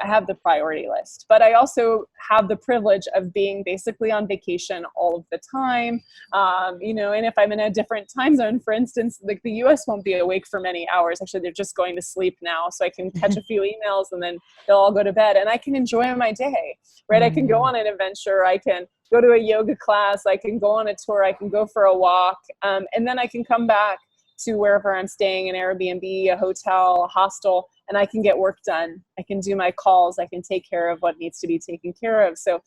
have the priority list. But I also have the privilege of being basically on vacation all of the time. And if I'm in a different time zone, for instance, like the US won't be awake for many hours. Actually, they're just going to sleep now. So I can catch a few emails and then they'll all go to bed, and I can enjoy my day, right? I can go on an adventure. I can go to a yoga class. I can go on a tour. I can go for a walk. And then I can come back to wherever I'm staying, an Airbnb, a hotel, a hostel, and I can get work done. I can do my calls. I can take care of what needs to be taken care of. So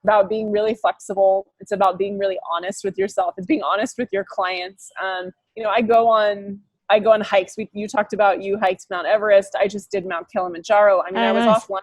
about being really flexible. It's about being really honest with yourself. It's being honest with your clients. I go on hikes. You talked about you hiked Mount Everest. I just did Mount Kilimanjaro. I mean, I was offline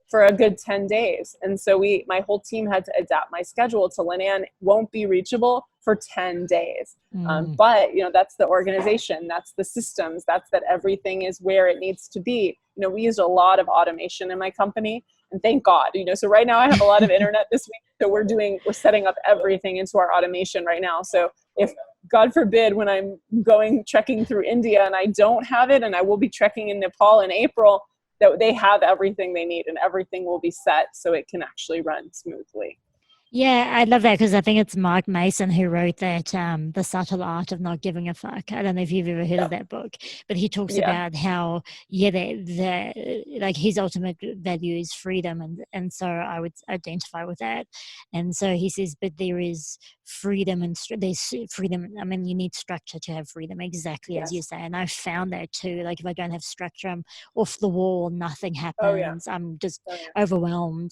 for a good 10 days. And so my whole team had to adapt my schedule to Lynan won't be reachable for 10 days. But, that's the organization, that's the systems, that's that everything is where it needs to be. We used a lot of automation in my company, and thank God, so right now I have a lot of internet this week. So we're setting up everything into our automation right now. So if God forbid, when I'm going trekking through India and I don't have it, and I will be trekking in Nepal in April, that they have everything they need and everything will be set so it can actually run smoothly. Yeah, I love that because I think it's Mark Mason who wrote that, The Subtle Art of Not Giving a Fuck. I don't know if you've ever heard Yeah. of that book, but he talks Yeah. about how, yeah, like his ultimate value is freedom, and so I would identify with that. And so he says, but there is freedom and there's freedom. I mean, you need structure to have freedom, exactly as you Yes. say. And I've found that too. Like if I don't have structure, I'm off the wall. Nothing Oh yeah. happens. I'm just Oh yeah. overwhelmed.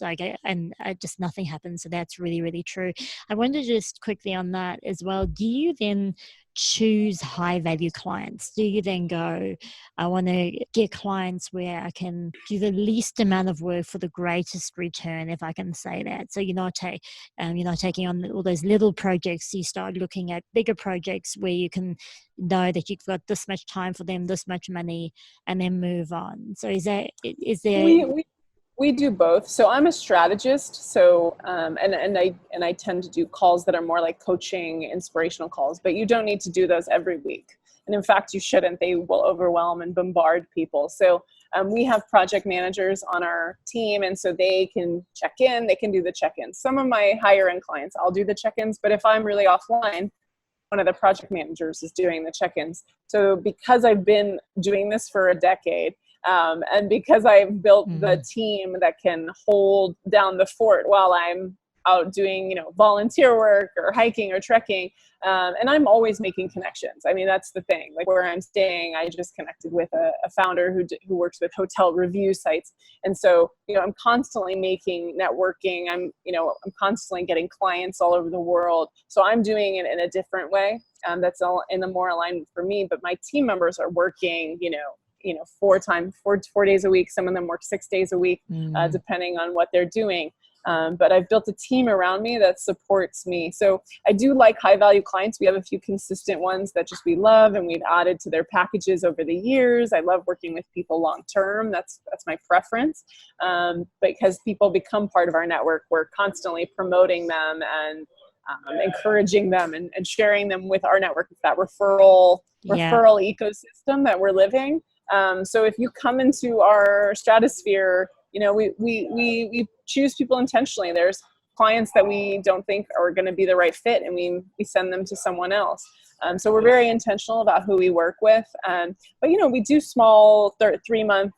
Just nothing happens. So that's really, really true. I wonder just quickly on that as well. Do you then choose high value clients? Do you then go, I want to get clients where I can do the least amount of work for the greatest return, if I can say that? So you're not taking on all those little projects. You start looking at bigger projects where you can know that you've got this much time for them, this much money, and then move on. So is there? We do both. So I'm a strategist. So and I tend to do calls that are more like coaching, inspirational calls. But you don't need to do those every week. And in fact, you shouldn't. They will overwhelm and bombard people. So we have project managers on our team, and so they can check in. They can do the check-ins. Some of my higher end clients, I'll do the check-ins. But if I'm really offline, one of the project managers is doing the check-ins. So because I've been doing this for a decade, and because I've built the team that can hold down the fort while I'm out doing, volunteer work or hiking or trekking, and I'm always making connections. I mean, that's the thing. Like where I'm staying, I just connected with a founder who works with hotel review sites, and so I'm constantly making networking. I'm constantly getting clients all over the world. So I'm doing it in a different way. That's all in the more alignment for me. But my team members are working, 4 days a week. Some of them work 6 days a week, depending on what they're doing. But I've built a team around me that supports me. So I do like high value clients. We have a few consistent ones that just we love and we've added to their packages over the years. I love working with people long term. That's my preference. Because people become part of our network, we're constantly promoting them and encouraging them and sharing them with our network. It's that referral ecosystem that we're living. So if you come into our stratosphere, we choose people intentionally. There's clients that we don't think are going to be the right fit, and we send them to someone else. So we're very intentional about who we work with. But we do small 3-month.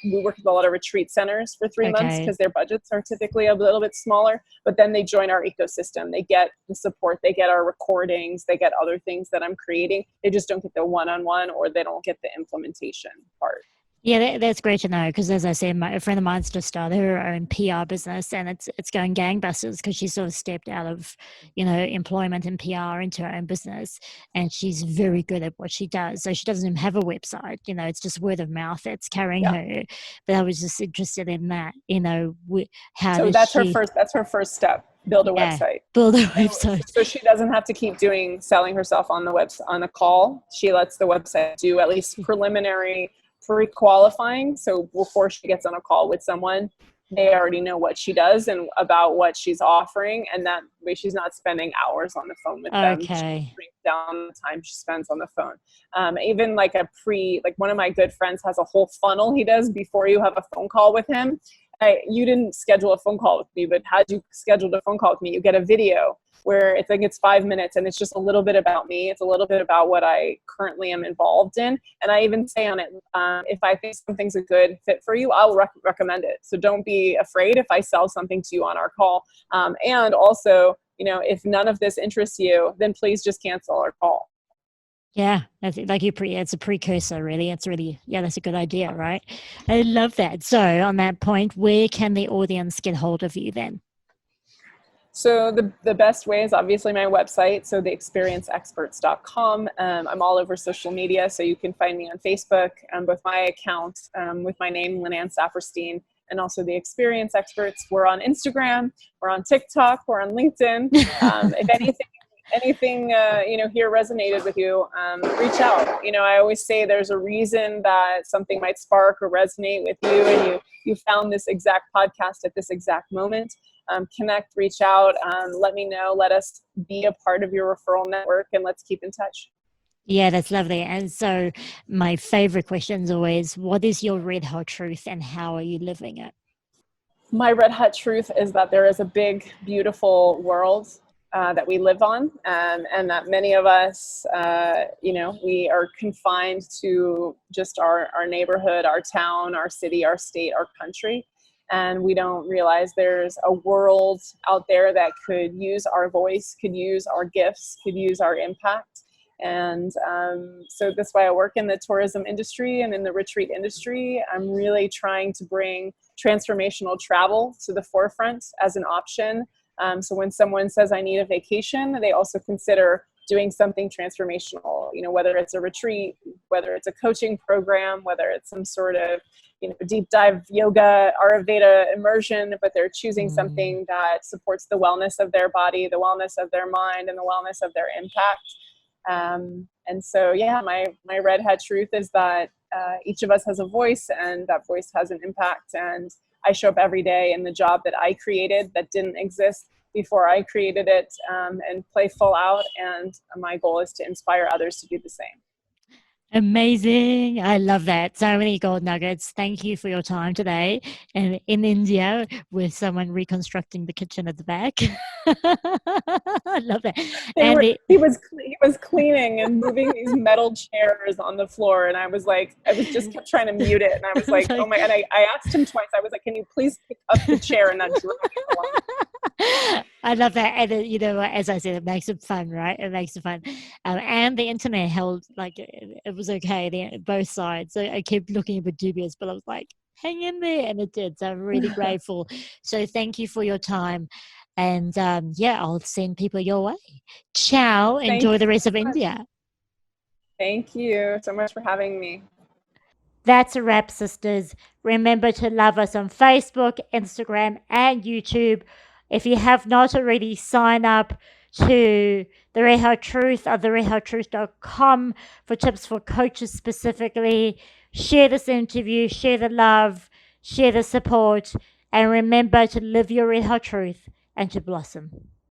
We work with a lot of retreat centers for 3 months because their budgets are typically a little bit smaller, but then they join our ecosystem. They get the support, they get our recordings, they get other things that I'm creating. They just don't get the one-on-one, or they don't get the implementation part. Yeah, that's great to know because, as I said, a friend of mine's just started her own PR business, and it's going gangbusters because she sort of stepped out of, employment and PR into her own business, and she's very good at what she does. So she doesn't even have a website, it's just word of mouth that's carrying her. But I was just interested in that, how so does that's she? That's her first step. Build a website. Build a website. So she doesn't have to keep selling herself on the website on a call. She lets the website do at least preliminary pre-qualifying. So before she gets on a call with someone, they already know what she does and about what she's offering, and that way she's not spending hours on the phone with them. She brings down the time she spends on the phone. Even like one of my good friends has a whole funnel he does before you have a phone call with him. You didn't schedule a phone call with me, but had you scheduled a phone call with me, you get a video where it's 5 minutes and it's just a little bit about me. It's a little bit about what I currently am involved in. And I even say on it, if I think something's a good fit for you, I'll recommend it. So don't be afraid if I sell something to you on our call. And also, if none of this interests you, then please just cancel our call. Yeah, it's a precursor, really. It's really, that's a good idea, right? I love that. So on that point, where can the audience get hold of you then? So the best way is obviously my website, so theexperienceexperts.com. I'm all over social media, so you can find me on Facebook, both my account with my name, Lynan Saperstein, and also The Experience Experts. We're on Instagram, we're on TikTok, we're on LinkedIn. If anything here resonated with you, reach out. I always say there's a reason that something might spark or resonate with you, and you found this exact podcast at this exact moment. Connect, reach out, let me know, let us be a part of your referral network, and let's keep in touch. Yeah, that's lovely. And so, my favorite question is always, what is your red hot truth and how are you living it? My red hot truth is that there is a big, beautiful world that we live on, and that many of us, we are confined to just our neighborhood, our town, our city, our state, our country. And we don't realize there's a world out there that could use our voice, could use our gifts, could use our impact. And so that's why I work in the tourism industry and in the retreat industry. I'm really trying to bring transformational travel to the forefront as an option. So when someone says I need a vacation, they also consider doing something transformational, whether it's a retreat, whether it's a coaching program, whether it's some sort of, deep dive yoga, Ayurveda immersion, but they're choosing Mm. something that supports the wellness of their body, the wellness of their mind, and the wellness of their impact. And so, yeah, my red hat truth is that each of us has a voice, and that voice has an impact. And I show up every day in the job that I created that didn't exist before I created it, and play full out. And my goal is to inspire others to do the same. Amazing. I love that. So many gold nuggets. Thank you for your time today. And in India, with someone reconstructing the kitchen at the back. I love that. They And were the he was cleaning and moving these metal chairs on the floor, and I was like, I was just kept trying to mute it, and I was like, oh my, and I asked him twice. I was like, can you please pick up the chair and not drag it along? I love that. And as I said, it makes it fun, right? It makes it fun. And the internet held, like, it was okay, both sides. So I kept looking a bit dubious, but I was like, hang in there. And it did. So I'm really grateful. So thank you for your time. And yeah, I'll send people your way. Ciao. Thank Enjoy you the rest so of much. India. Thank you so much for having me. That's a wrap, sisters. Remember to love us on Facebook, Instagram, and YouTube. If you have not already, sign up to the Red Hot Truth or theredhottruth.com for tips for coaches specifically. Share this interview, share the love, share the support, and remember to live your Red Hot Truth and to blossom.